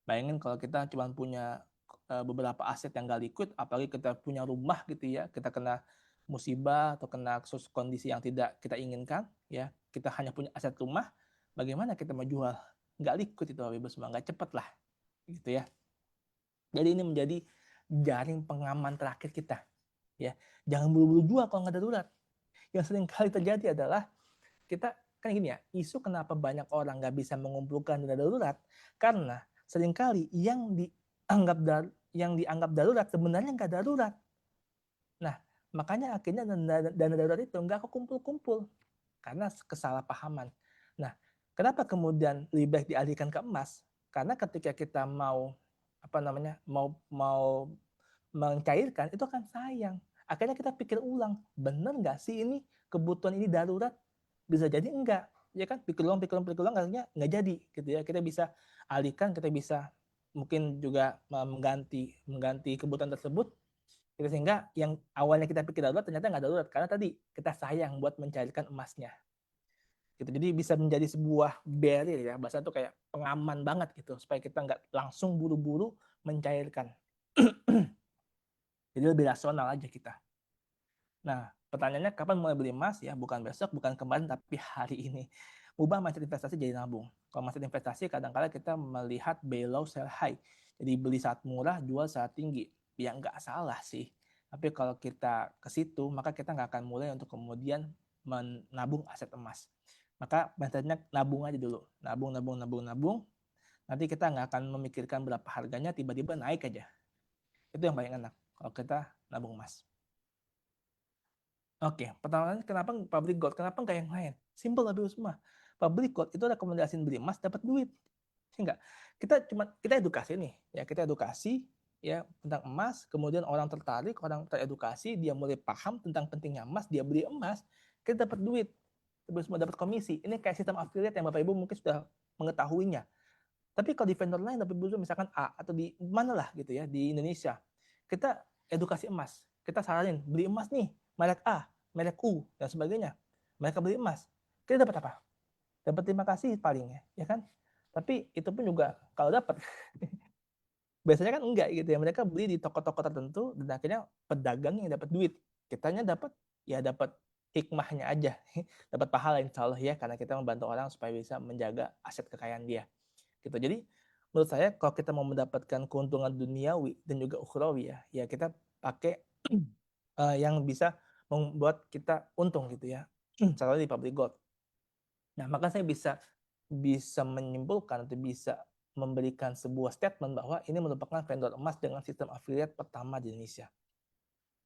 Bayangin kalau kita cuma punya beberapa aset yang nggak liquid, apalagi kita punya rumah gitu ya, kita kena musibah atau kena kondisi yang tidak kita inginkan, ya kita hanya punya aset rumah, bagaimana kita mau jual? Nggak liquid itu Bapak Ibu semua, nggak cepet lah, gitu ya. Jadi ini menjadi jaring pengaman terakhir kita. Ya, jangan buru-buru jual kalau nggak darurat. Yang sering kali terjadi adalah kita kan gini ya, isu kenapa banyak orang nggak bisa mengumpulkan dana darurat karena seringkali yang dianggap darurat sebenarnya nggak darurat. Nah, makanya akhirnya dana darurat itu nggak kekumpul-kumpul karena kesalahpahaman. Nah, kenapa kemudian lebih baik dialihkan ke emas? Karena ketika kita mau mau mencairkan itu akan sayang. Akhirnya kita pikir ulang, bener nggak sih ini kebutuhan ini darurat? Bisa jadi enggak, ya kan? Pikir ulang, akhirnya nggak jadi, gitu ya. Kita bisa alihkan, kita bisa mungkin juga mengganti kebutuhan tersebut, gitu, sehingga yang awalnya kita pikir darurat ternyata nggak darurat karena tadi kita sayang buat mencairkan emasnya. Gitu. Jadi bisa menjadi sebuah barrier ya, bahasa itu kayak pengaman banget gitu supaya kita nggak langsung buru-buru mencairkan. Jadi lebih rasional aja kita. Nah, pertanyaannya kapan mulai beli emas? Ya, bukan besok, bukan kemarin, tapi hari ini. Ubah mindset investasi jadi nabung. Kalau mindset investasi, kadang-kadang kita melihat buy low, sell high. Jadi beli saat murah, jual saat tinggi. Ya nggak salah sih. Tapi kalau kita ke situ, maka kita nggak akan mulai untuk kemudian menabung aset emas. Maka mindsetnya nabung aja dulu. Nabung. Nanti kita nggak akan memikirkan berapa harganya, tiba-tiba naik aja. Itu yang paling enak kalau kita nabung emas. Oke, pertanyaannya kenapa public gold? Kenapa nggak yang lain? Simple tapi semua. Public gold itu rekomendasiin beli emas dapat duit. Enggak. Kita edukasi nih, ya kita edukasi ya tentang emas, kemudian orang tertarik, orang teredukasi, dia mulai paham tentang pentingnya emas, dia beli emas, kita dapat duit. Terus semua dapat komisi. Ini kayak sistem affiliate yang Bapak Ibu mungkin sudah mengetahuinya. Tapi kalau di vendor lain, Bapak Ibu misalkan A atau di mana lah gitu ya di Indonesia, kita edukasi emas, kita saranin beli emas nih, merek A, merek U dan sebagainya. Mereka beli emas, kita dapat apa? Dapat terima kasih paling ya kan? Tapi itu pun juga kalau dapat biasanya kan enggak gitu ya. Mereka beli di toko-toko tertentu dan akhirnya pedagang yang dapat duit. Kitanya dapat hikmahnya aja, dapat pahala insya Allah ya, karena kita membantu orang supaya bisa menjaga aset kekayaan dia. Gitu. Jadi menurut saya kalau kita mau mendapatkan keuntungan duniawi dan juga ukhrawi ya kita pakai yang bisa membuat kita untung gitu ya. Contohnya di public gold. Nah, maka saya bisa menyimpulkan atau bisa memberikan sebuah statement bahwa ini merupakan vendor emas dengan sistem affiliate pertama di Indonesia.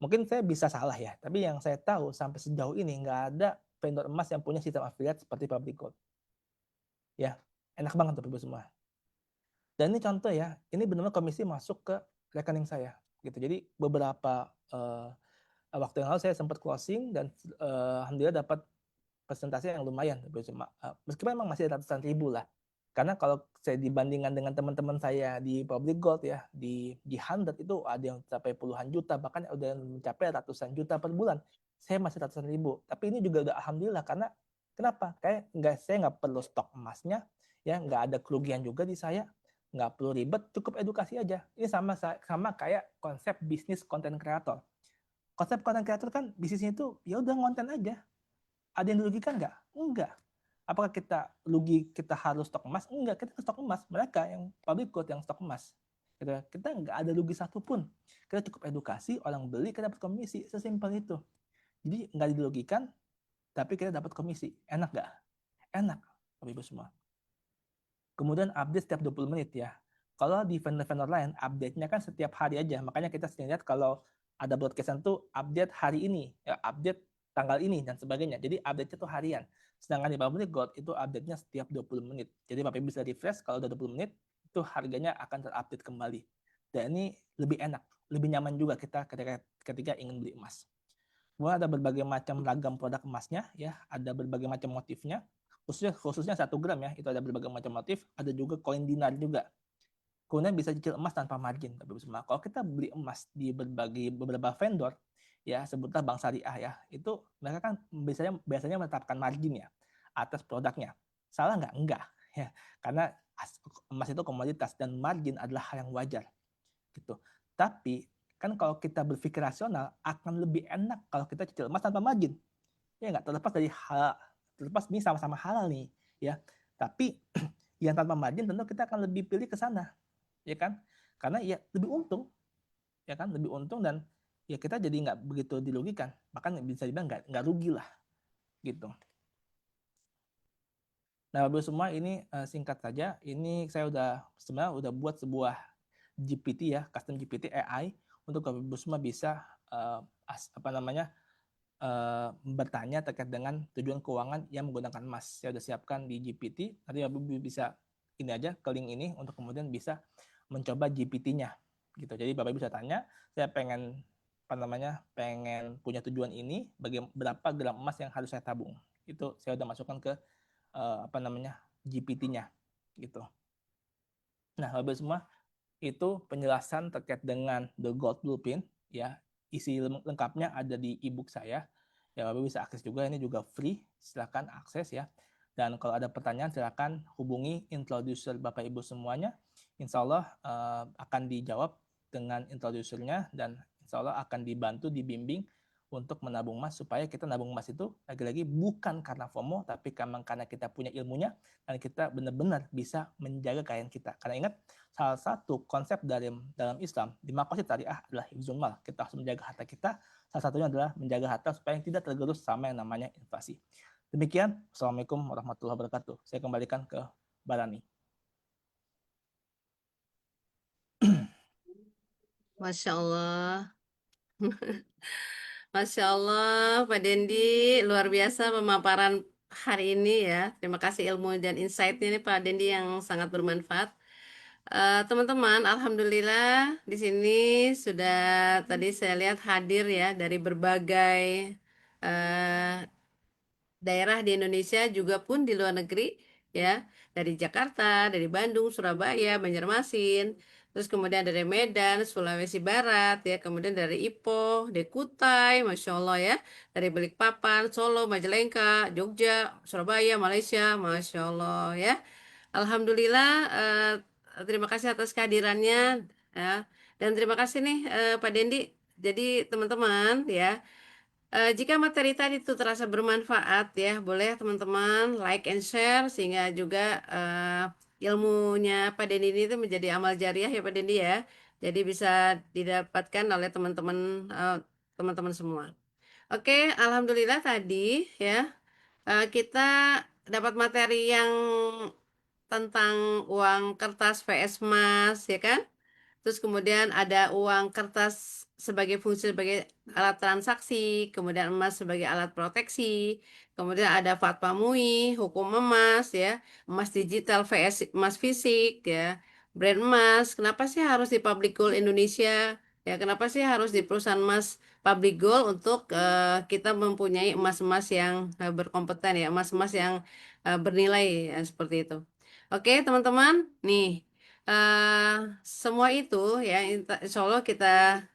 Mungkin saya bisa salah ya, tapi yang saya tahu sampai sejauh ini nggak ada vendor emas yang punya sistem affiliate seperti public gold. Ya, enak banget Bapak Ibu semua. Dan ini contoh ya, ini benar-benar komisi masuk ke rekening saya. Gitu. Jadi beberapa waktu yang lalu saya sempat closing dan alhamdulillah dapat presentasi yang lumayan. Meskipun memang masih ratusan ribu lah. Karena kalau saya dibandingkan dengan teman-teman saya di Public Gold ya, di G100 itu ada yang mencapai puluhan juta, bahkan ada yang mencapai ratusan juta per bulan. Saya masih ratusan ribu. Tapi ini juga udah alhamdulillah karena kenapa? Saya nggak perlu stok emasnya, ya nggak ada kerugian juga di saya, nggak perlu ribet, cukup edukasi aja. Ini sama kayak konsep bisnis konten kreator. Konsep konten kreator kan bisnisnya itu ya udah konten aja. Ada yang dirugikan nggak? Enggak. Apakah kita rugi, kita harus stok emas? Enggak, kita stok emas. Mereka yang public gold yang stok emas. Kita nggak ada rugi satupun. Kita cukup edukasi, orang beli, kita dapat komisi. Sesimpel itu. Jadi nggak dirugikan, tapi kita dapat komisi. Enak nggak? Enak, Bapak Ibu semua. Kemudian update setiap 20 menit ya. Kalau di vendor-vendor lain, update-nya kan setiap hari aja. Makanya kita sering lihat kalau ada broadcast itu update hari ini, ya, update tanggal ini, dan sebagainya. Jadi update-nya itu harian. Sedangkan di Public Gold itu update-nya setiap 20 menit. Jadi Bapak bisa refresh kalau udah 20 menit, itu harganya akan terupdate kembali. Dan ini lebih enak, lebih nyaman juga kita ketika ingin beli emas. Kemudian ada berbagai macam ragam produk emasnya, ya, ada berbagai macam motifnya. Khususnya 1 gram ya, itu ada berbagai macam motif, ada juga koin dinar juga. kemudian bisa cicil emas tanpa margin. Bapak Ibu semua, kalau kita beli emas di beberapa vendor, ya sebutlah bank syariah ya, itu mereka kan biasanya menetapkan margin ya atas produknya. Salah nggak? Enggak. Ya, karena emas itu komoditas dan margin adalah hal yang wajar. Gitu. Tapi kan kalau kita berpikir rasional, akan lebih enak kalau kita cicil emas tanpa margin. Ya nggak, terlepas ini sama-sama halal nih, ya. Tapi yang tanpa margin tentu kita akan lebih pilih ke sana, ya kan? Karena ya lebih untung, ya kan? Lebih untung dan ya kita jadi nggak begitu dirugikan, bahkan bisa dibilang nggak rugi lah, gitu. Nah, Bapak semua, ini singkat saja. Ini saya sebenarnya udah buat sebuah GPT ya, custom GPT AI untuk Bapak Ibu semua bisa bertanya terkait dengan tujuan keuangan yang menggunakan emas. Saya sudah siapkan di GPT. Nanti Bapak Ibu bisa ini aja ke link ini untuk kemudian bisa mencoba GPT-nya. Gitu. Jadi Bapak Ibu bisa tanya, saya pengen punya tujuan ini, berapa gram emas yang harus saya tabung. Itu saya sudah masukkan ke GPT-nya gitu. Nah, Bapak Ibu semua, itu penjelasan terkait dengan The Gold Blueprint ya. Isi lengkapnya ada di ebook saya. Ya, Bapak bisa akses juga, ini juga free. Silakan akses ya. Dan kalau ada pertanyaan silakan hubungi introducer Bapak Ibu semuanya. Insya Allah akan dijawab dengan introducernya dan insya Allah akan dibimbing untuk menabung emas, supaya kita nabung emas itu lagi-lagi bukan karena FOMO, tapi karena kita punya ilmunya dan kita benar-benar bisa menjaga kekayaan kita. Karena ingat, salah satu konsep dalam Islam di maqasid syariah adalah hifzul mal. Kita harus menjaga harta kita. Salah satunya adalah menjaga harta supaya tidak tergerus sama yang namanya inflasi. Demikian, Assalamualaikum warahmatullahi wabarakatuh. Saya kembalikan ke Barani. Masya Allah. Masya Allah, Pak Dendi, luar biasa pemaparan hari ini ya. Terima kasih ilmu dan insight-nya nih Pak Dendi yang sangat bermanfaat. Teman-teman, alhamdulillah di sini sudah tadi saya lihat hadir ya dari berbagai eh, daerah di Indonesia juga pun di luar negeri ya, dari Jakarta, dari Bandung, Surabaya, Banjarmasin, terus kemudian dari Medan, Sulawesi Barat ya, kemudian dari Ipoh, dari Kutai, Masya Allah ya, dari Balikpapan, Solo, Majalengka, Jogja, Surabaya, Malaysia, Masya Allah ya. Alhamdulillah, terima kasih atas kehadirannya ya, dan terima kasih nih Pak Dendi. Jadi teman-teman ya, jika materi tadi itu terasa bermanfaat ya, boleh teman-teman like and share sehingga juga ilmunya Pak Dendi ini itu menjadi amal jariah ya Pak Dendi ya. Jadi bisa didapatkan oleh teman-teman semua. Oke, alhamdulillah tadi ya kita dapat materi yang tentang uang kertas vs emas ya kan? Terus kemudian ada uang kertas sebagai fungsi sebagai alat transaksi, kemudian emas sebagai alat proteksi, kemudian ada fatwa MUI, hukum emas ya, emas digital vs emas fisik ya, brand emas. Kenapa sih harus di Public Gold Indonesia? Ya, kenapa sih harus di perusahaan emas Public Gold untuk kita mempunyai emas-emas yang berkompeten ya, emas-emas yang bernilai ya, seperti itu. Oke, teman-teman, nih eh semua itu ya, insya Allah kita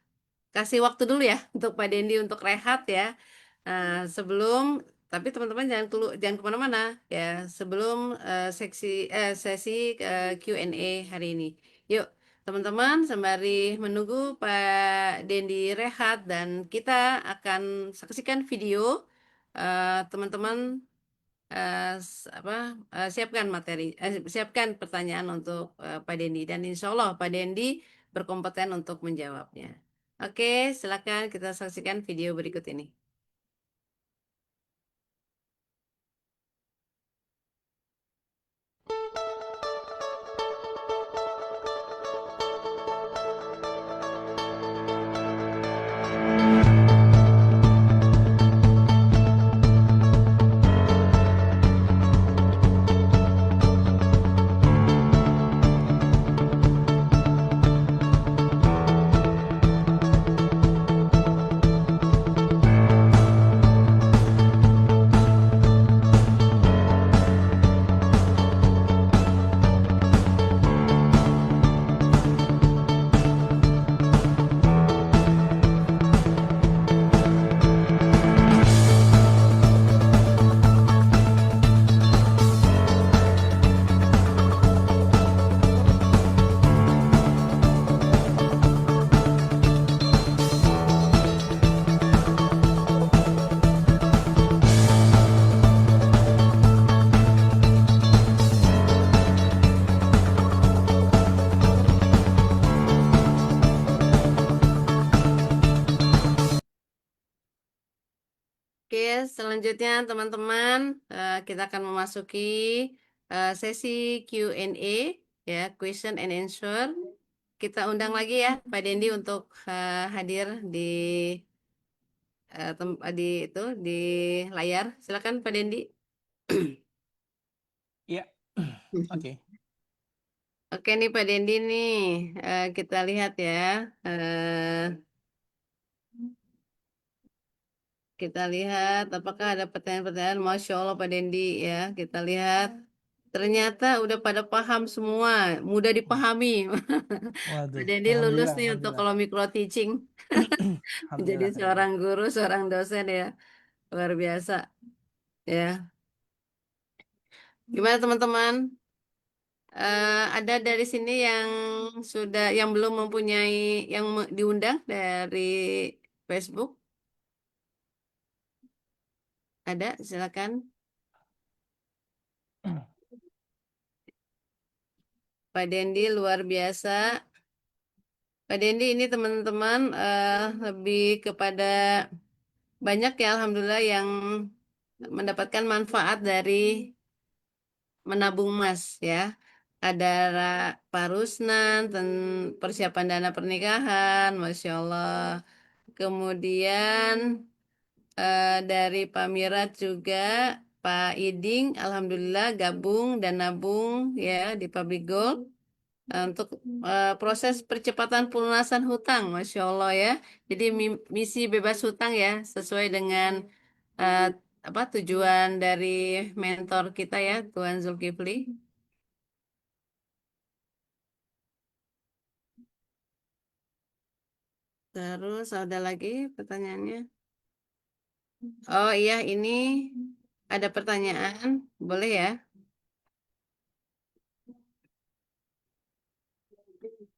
kasih waktu dulu ya untuk Pak Dendi untuk rehat ya. Sebelum, tapi teman-teman jangan kemana-mana ya, sebelum sesi Q&A hari ini. Yuk teman-teman, sembari menunggu Pak Dendi rehat dan kita akan saksikan video, teman-teman siapkan pertanyaan untuk Pak Dendi dan insya Allah Pak Dendi berkompeten untuk menjawabnya. Oke, silakan kita saksikan video berikut ini. selanjutnya teman-teman, kita akan memasuki sesi Q&A, ya, question and answer. Kita undang lagi ya Pak Dendi untuk hadir di di layar. Silakan Pak Dendi. Iya. Oke. Oke nih Pak Dendi nih, kita lihat ya. Kita lihat apakah ada pertanyaan-pertanyaan. Masya Allah Pak Dendi ya. Kita lihat. Ternyata udah pada paham semua, mudah dipahami. Pak Waduh, Dendi lulus alhamdulillah, nih untuk alhamdulillah. kalau micro teaching. Jadi Alhamdulillah, Kak Dendi. seorang guru, seorang dosen ya. Luar biasa ya. Gimana teman-teman? Ada dari sini yang belum mempunyai diundang dari Facebook? Ada, silakan. Pak Dendi luar biasa. Pak Dendi ini teman-teman lebih kepada banyak ya Alhamdulillah yang mendapatkan manfaat dari menabung emas ya. Ada Pak Rusnan, persiapan dana pernikahan, Masya Allah. Kemudian dari Pak Mirat juga, Pak Iding, Alhamdulillah gabung dan nabung ya di Public Gold untuk proses percepatan pelunasan hutang, Masya Allah ya. Jadi misi bebas hutang ya, sesuai dengan eh, tujuan dari mentor kita ya, Tuan Zulkifli. Terus ada lagi pertanyaannya. Oh iya, ini ada pertanyaan, boleh ya?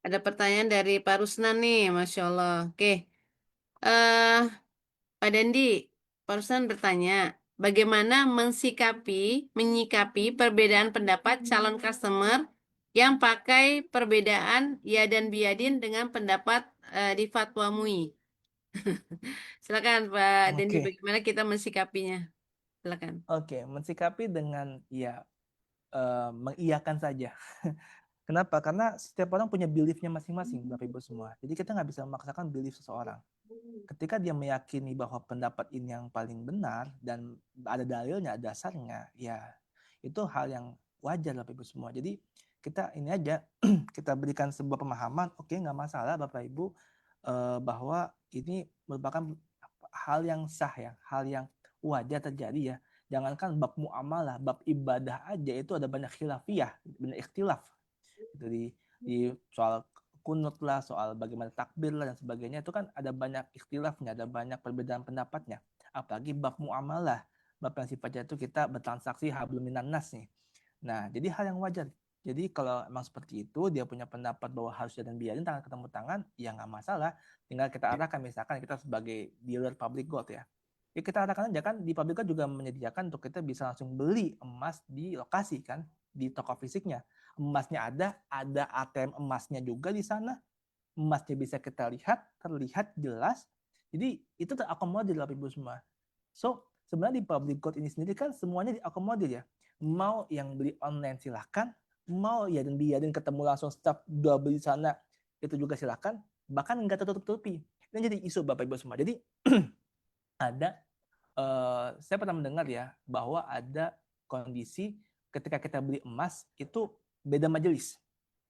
Ada pertanyaan dari Pak Rusnan nih, Masya Allah. Oke, eh Pak Dendi, Pak Rusnan bertanya, bagaimana menyikapi perbedaan pendapat calon customer yang pakai perbedaan ya dan biadin dengan pendapat di Fatwa MUI? Silakan Pak Dendi, Oke, bagaimana kita mensikapinya? Silakan. oke. Mensikapi dengan ya mengiyakan saja. Kenapa? Karena setiap orang punya beliefnya masing-masing, Bapak Ibu semua. Jadi kita nggak bisa memaksakan belief seseorang. Ketika dia meyakini bahwa pendapat ini yang paling benar dan ada dalilnya, ada dasarnya, ya itu hal yang wajar Bapak Ibu semua. Jadi kita ini aja kita berikan sebuah pemahaman, oke nggak masalah Bapak Ibu bahwa ini merupakan hal yang sah ya, hal yang wajar terjadi ya. Jangankan bab muamalah, bab ibadah aja itu ada banyak khilafiyah, banyak ikhtilaf. Itu di soal kunut lah, soal bagaimana takbir lah dan sebagainya itu kan ada banyak ikhtilafnya, ada banyak perbedaan pendapatnya. Apalagi bab muamalah, bab yang sifatnya itu kita bertransaksi hablum minan nas nih. Nah, jadi hal yang wajar. Jadi kalau emang seperti itu, dia punya pendapat bahwa harus dan biarin tangan ketemu tangan, ya nggak masalah. Tinggal kita arahkan, misalkan kita sebagai dealer public gold ya. Ya kita arahkan aja kan, di public gold juga menyediakan untuk kita bisa langsung beli emas di lokasi kan, di toko fisiknya. Emasnya ada ATM emasnya juga di sana. Emasnya bisa kita lihat, terlihat jelas. Jadi itu terakomodir Bapak Ibu semua. So, sebenarnya di public gold ini sendiri kan semuanya diakomodir ya. Mau yang beli online silahkan, mau ya dan biarin ketemu langsung staff dua beli sana itu juga silahkan, bahkan nggak tertutup-tutupi. Ini jadi isu Bapak Ibu semua. Jadi ada saya pernah mendengar ya bahwa ada kondisi ketika kita beli emas itu beda majelis.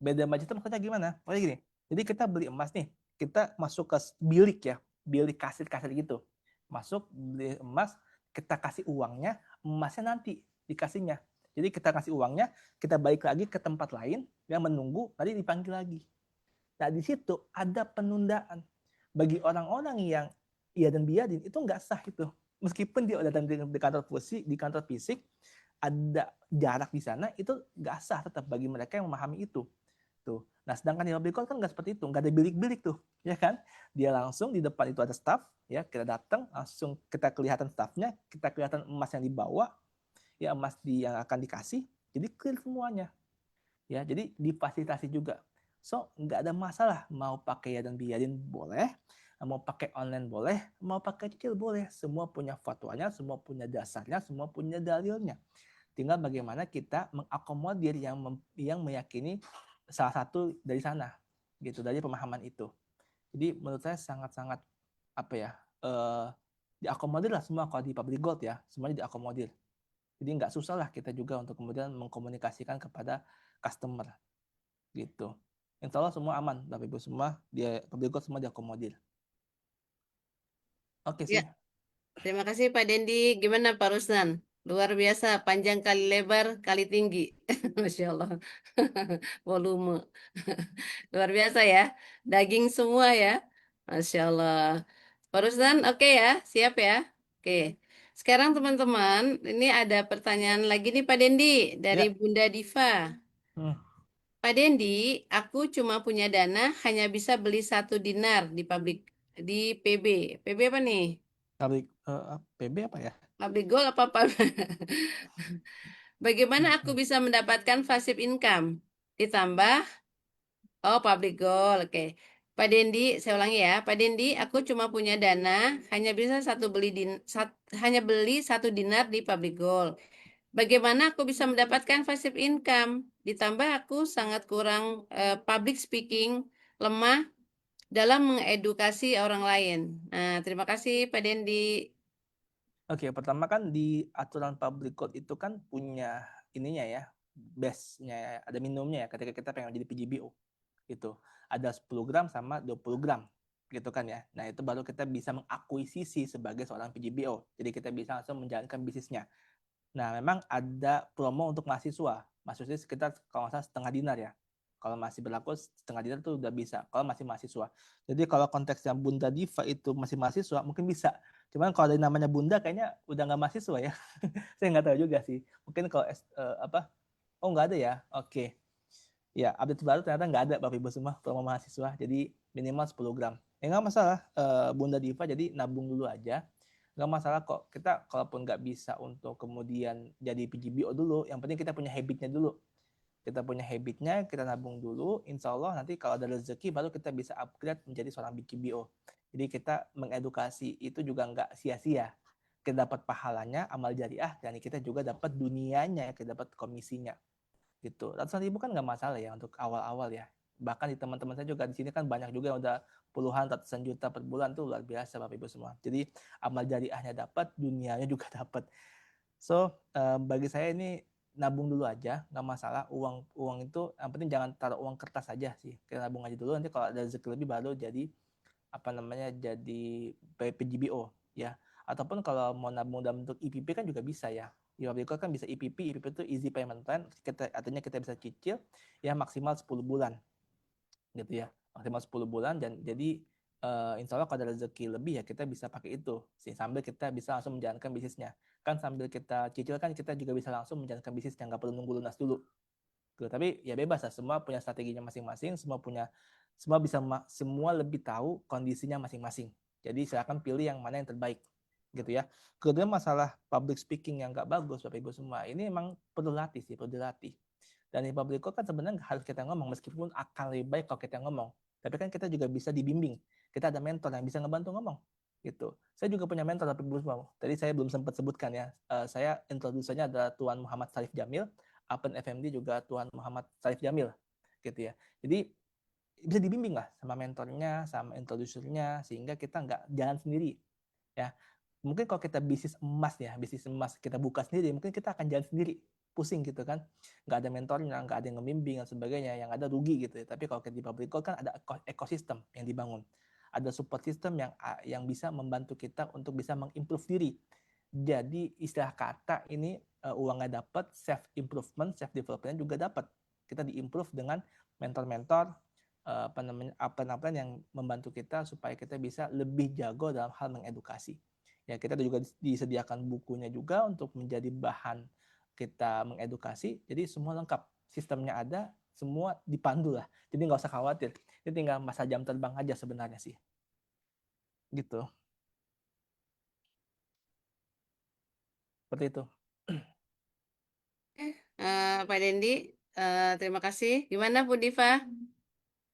Beda majelis itu maksudnya gimana? Pokoknya gini. Jadi kita beli emas nih, kita masuk ke bilik ya, bilik kasir-kasir gitu. Masuk beli emas, kita kasih uangnya, emasnya nanti dikasihnya. Jadi kita kasih uangnya, kita balik lagi ke tempat lain yang menunggu, nanti dipanggil lagi. Nah di situ ada penundaan bagi orang-orang yang iya dan biadin itu nggak sah itu. Meskipun dia datang di kantor fisik ada jarak di sana itu nggak sah tetap bagi mereka yang memahami itu. Tuh. Nah, sedangkan di public call kan nggak seperti itu, nggak ada bilik-bilik tuh, ya kan? Dia langsung di depan itu ada staff, ya kita datang langsung kita kelihatan staffnya, kita kelihatan emas yang dibawa, ya emas yang akan dikasih, jadi clear semuanya, ya. Jadi difasilitasi juga. So nggak ada masalah mau pakai ya dan biarin boleh, Mau pakai online boleh, mau pakai cicil boleh. Semua punya fatwanya, semua punya dasarnya, semua punya dalilnya. Tinggal bagaimana kita mengakomodir yang meyakini salah satu dari sana, gitu, dari pemahaman itu. Jadi menurut saya sangat-sangat apa ya, diakomodir lah semua kalau di public gold ya, semuanya diakomodir. Jadi nggak susah lah kita juga untuk kemudian mengkomunikasikan kepada customer gitu. Insya Allah semua aman, Bapak Ibu semua dia public gold semua diakomodir. Oke Ya, sih. terima kasih Pak Dendi. Gimana Pak Rusnan? Luar biasa, panjang kali lebar kali tinggi. Masya Allah. Volume. Luar biasa ya. Daging semua ya. Masya Allah. Pak Rusnan, oke ya? Siap ya? Oke. Sekarang teman-teman, ini ada pertanyaan lagi nih Pak Dendi dari Ya. Bunda Diva. Hmm. Pak Dendi, aku cuma punya dana hanya bisa beli 1 dinar di di PB. PB apa nih? Public PB apa ya? Public gold apa apa? Bagaimana aku bisa mendapatkan passive income? Ditambah, oh public gold, oke. Pak Dendi, saya ulangi ya. Pak Dendi, aku cuma punya dana, hanya bisa hanya beli 1 dinar di public gold. Bagaimana aku bisa mendapatkan passive income? Ditambah aku sangat kurang public speaking, lemah dalam mengedukasi orang lain. Nah, terima kasih Pak Dendi. Oke, pertama kan di aturan public code itu kan punya ininya ya, base-nya, ada minimumnya ya ketika kita pengen jadi PGBO. Gitu. Ada 10 gram sama 20 gram gitu kan ya. Nah, itu baru kita bisa mengakuisisi sebagai seorang PGBO. Jadi kita bisa langsung menjalankan bisnisnya. Nah, memang ada promo untuk mahasiswa. Maksudnya sekitar kalau nggak salah setengah dinar ya. Kalau masih berlaku setengah dinar tuh udah bisa. Kalau masih mahasiswa. Jadi kalau konteksnya Bunda Diva itu masih mahasiswa, mungkin bisa. Cuman kalau dari namanya Bunda kayaknya udah nggak mahasiswa ya. Saya nggak tahu juga sih. Mungkin kalau apa? Oh nggak ada ya. Oke. Ya, update baru ternyata nggak ada Bapak Ibu semua promo mahasiswa. Jadi minimal 10 gram. Ya nggak masalah Bunda Diva, jadi nabung dulu aja. Nggak masalah kok. Kita kalaupun nggak bisa untuk kemudian jadi PGBO dulu, yang penting kita punya habitnya dulu. Kita punya habitnya, kita nabung dulu. Insya Allah nanti kalau ada rezeki baru kita bisa upgrade menjadi seorang PGBO. Jadi kita mengedukasi itu juga nggak sia-sia. Kita dapat pahalanya, amal jariah, dan kita juga dapat dunianya, kita dapat komisinya gitu. Ratusan ribu kan nggak masalah ya untuk awal-awal ya. Bahkan di teman-teman saya juga di sini kan banyak juga yang udah puluhan ratusan juta per bulan tuh luar biasa Bapak Ibu semua. Jadi amal jariahnya dapat, dunianya juga dapat. So bagi saya ini nabung dulu aja, nggak masalah. Uang itu yang penting jangan taruh uang kertas aja sih. Kita nabung aja dulu, nanti kalau ada rezeki lebih baru jadi apa namanya, jadi PGBO ya. Ataupun kalau mau nabung dalam bentuk IPP kan juga bisa ya. Di Wabico kan bisa IPP itu easy payment plan, artinya kita bisa cicil ya maksimal 10 bulan gitu ya. Maksimal 10 bulan, dan jadi insya Allah kalau ada rezeki lebih ya kita bisa pakai itu sih, sambil kita bisa langsung menjalankan bisnisnya. Kan sambil kita cicil kan kita juga bisa langsung menjalankan bisnisnya, nggak perlu nunggu lunas dulu gitu. Tapi ya bebas lah, semua punya strateginya masing-masing, semua bisa semua lebih tahu kondisinya masing-masing. Jadi silakan pilih yang mana yang terbaik gitu ya. Kedua, masalah public speaking yang nggak bagus Bapak Ibu semua, ini emang perlu latih sih, perlu dilatih. Dan di public call kan sebenarnya harus kita ngomong, meskipun akan lebih baik kalau kita ngomong. Tapi kan kita juga bisa dibimbing. Kita ada mentor yang bisa ngebantu ngomong gitu. Saya juga punya mentor Bapak Ibu semua. Tadi saya belum sempat sebutkan ya. Saya introdusernya adalah Tuan Muhammad Sarif Jamil, Apen FMD juga Tuan Muhammad Sarif Jamil gitu ya. Jadi bisa dibimbing lah sama mentornya, sama introducernya, sehingga kita nggak jalan sendiri ya. Mungkin kalau kita bisnis emas ya, bisnis emas kita buka sendiri, mungkin kita akan jalan sendiri, pusing gitu kan, nggak ada mentornya, nggak ada yang membimbing dan sebagainya, yang ada rugi gitu ya. Tapi kalau kita di public call kan ada ekosistem yang dibangun, ada support system yang bisa membantu kita untuk bisa mengimprove diri. Jadi istilah kata ini uangnya dapat, self improvement, self development juga dapat. Kita diimprove dengan mentor-mentor apa yang membantu kita supaya kita bisa lebih jago dalam hal mengedukasi. Ya, kita juga disediakan bukunya juga untuk menjadi bahan kita mengedukasi. Jadi semua lengkap, sistemnya ada, semua dipandu lah. Jadi nggak usah khawatir. Ini tinggal masa jam terbang aja sebenarnya sih. Gitu. Seperti itu. Pak Dendi, terima kasih. Gimana Bu Diva?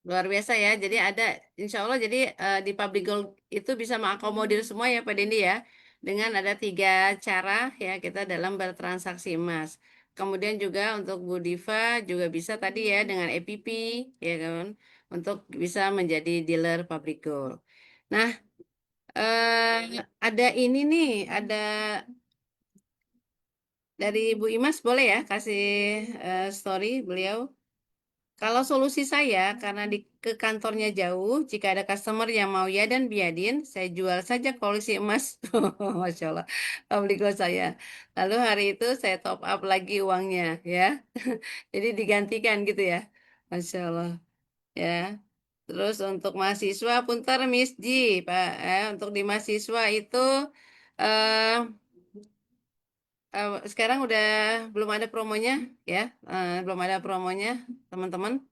Luar biasa ya. Jadi ada, insya Allah jadi di Public Gold itu bisa mengakomodir semua ya Pak Dendi ya. Dengan ada 3 cara ya kita dalam bertransaksi emas. Kemudian juga untuk Bu Diva juga bisa tadi ya dengan EPP ya kan. Untuk bisa menjadi dealer Public Gold. Nah, ada ini nih, ada dari Bu Imas boleh ya kasih story beliau. Kalau solusi saya, karena ke kantornya jauh, jika ada customer yang mau ya dan biadin, saya jual saja koleksi emas. Masya Allah, publik saya. Lalu hari itu saya top up lagi uangnya, ya. Jadi digantikan gitu ya. Masya Allah, ya. Terus untuk mahasiswa, punter Miss Ji, Pak. Untuk di mahasiswa itu, eh, sekarang udah belum ada promonya, ya. Belum ada promonya, teman-teman.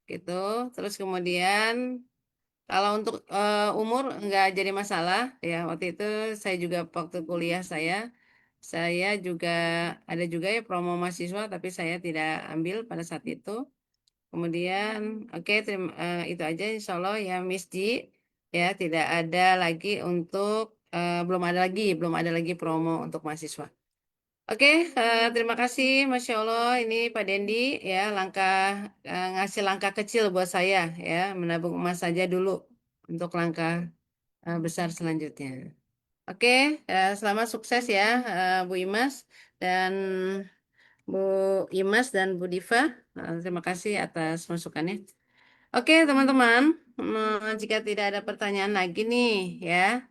Gitu. Terus kemudian kalau untuk umur nggak jadi masalah ya. Waktu itu saya juga waktu kuliah saya juga ada juga ya promo mahasiswa tapi saya tidak ambil pada saat itu. Kemudian oke itu aja insya Allah ya Miss Ji ya tidak ada lagi untuk belum ada lagi promo untuk mahasiswa. Oke, terima kasih, Masya Allah. Ini Pak Dendi ya, ngasih langkah kecil buat saya ya, menabung emas saja dulu untuk langkah besar selanjutnya. Oke, selamat sukses ya, Bu Imas dan Bu Bu Diva. Terima kasih atas masukannya. Oke, teman-teman, jika tidak ada pertanyaan lagi nih ya.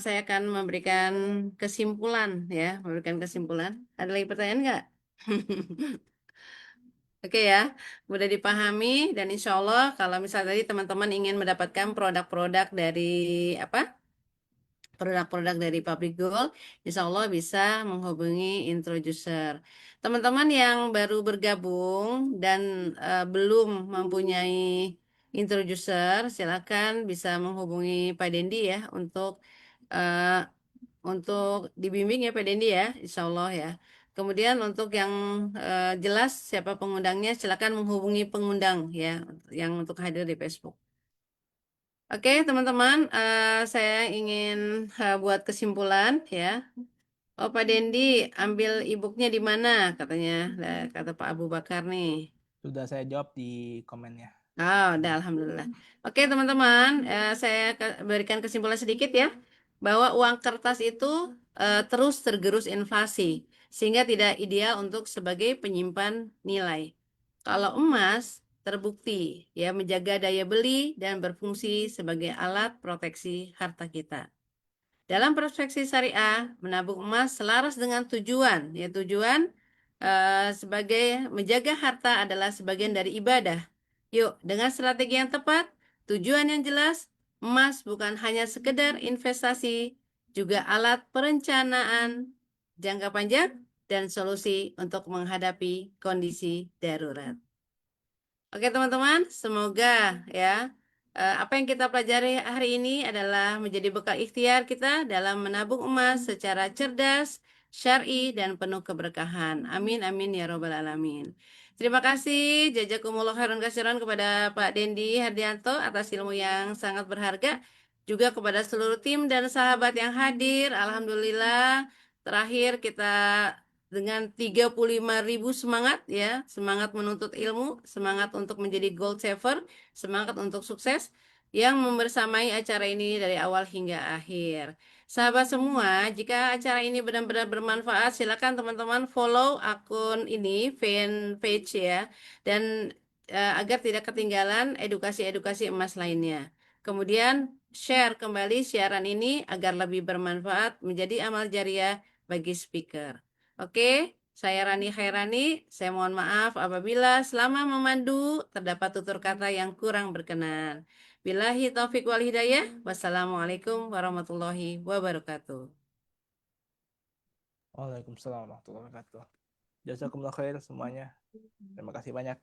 Saya akan memberikan kesimpulan ya, memberikan kesimpulan. Ada lagi pertanyaan nggak? Oke ya, mudah dipahami dan insya Allah kalau misalnya tadi teman-teman ingin mendapatkan produk-produk dari apa? Produk-produk dari Pabrik Gold, insya Allah bisa menghubungi introducer. Teman-teman yang baru bergabung dan belum mempunyai introducer, silakan bisa menghubungi Pak Dendi ya eh, untuk dibimbing ya Pak Dendi ya, insya Allah ya. Kemudian untuk yang jelas siapa pengundangnya, silakan menghubungi pengundang ya, yang untuk hadir di Facebook. Oke teman-teman, saya ingin buat kesimpulan ya. Oh Pak Dendi, ambil e-booknya di mana katanya, kata Pak Abu Bakar nih. Sudah saya jawab di komennya. Oh, udah, alhamdulillah. Oke, teman-teman, saya berikan kesimpulan sedikit ya, bahwa uang kertas itu terus tergerus inflasi, sehingga tidak ideal untuk sebagai penyimpan nilai. Kalau emas terbukti ya menjaga daya beli dan berfungsi sebagai alat proteksi harta kita. Dalam prospeksi syariah, menabung emas selaras dengan tujuan, ya tujuan sebagai menjaga harta adalah sebagian dari ibadah. Yuk, dengan strategi yang tepat, tujuan yang jelas, emas bukan hanya sekedar investasi, juga alat perencanaan jangka panjang dan solusi untuk menghadapi kondisi darurat. Oke teman-teman, semoga ya apa yang kita pelajari hari ini adalah menjadi bekal ikhtiar kita dalam menabung emas secara cerdas, syar'i, dan penuh keberkahan. Amin, amin, ya robbal alamin. Terima kasih, jazakumullah khairan kasiran kepada Pak Dendi Hardianto atas ilmu yang sangat berharga. Juga kepada seluruh tim dan sahabat yang hadir. Alhamdulillah, terakhir kita dengan 35.000 semangat ya, semangat menuntut ilmu, semangat untuk menjadi gold saver, semangat untuk sukses yang membersamai acara ini dari awal hingga akhir. Sahabat semua, jika acara ini benar-benar bermanfaat, silakan teman-teman follow akun ini, fanpage ya, dan agar tidak ketinggalan edukasi-edukasi emas lainnya. Kemudian share kembali siaran ini agar lebih bermanfaat menjadi amal jariah bagi speaker. Oke, saya Rani Khairani. Saya mohon maaf apabila selama memandu terdapat tutur kata yang kurang berkenan. Billahi taufik wal hidayah. Wassalamualaikum warahmatullahi wabarakatuh. Waalaikumsalam warahmatullahi wabarakatuh. Jazakumullah khair semuanya. Terima kasih banyak.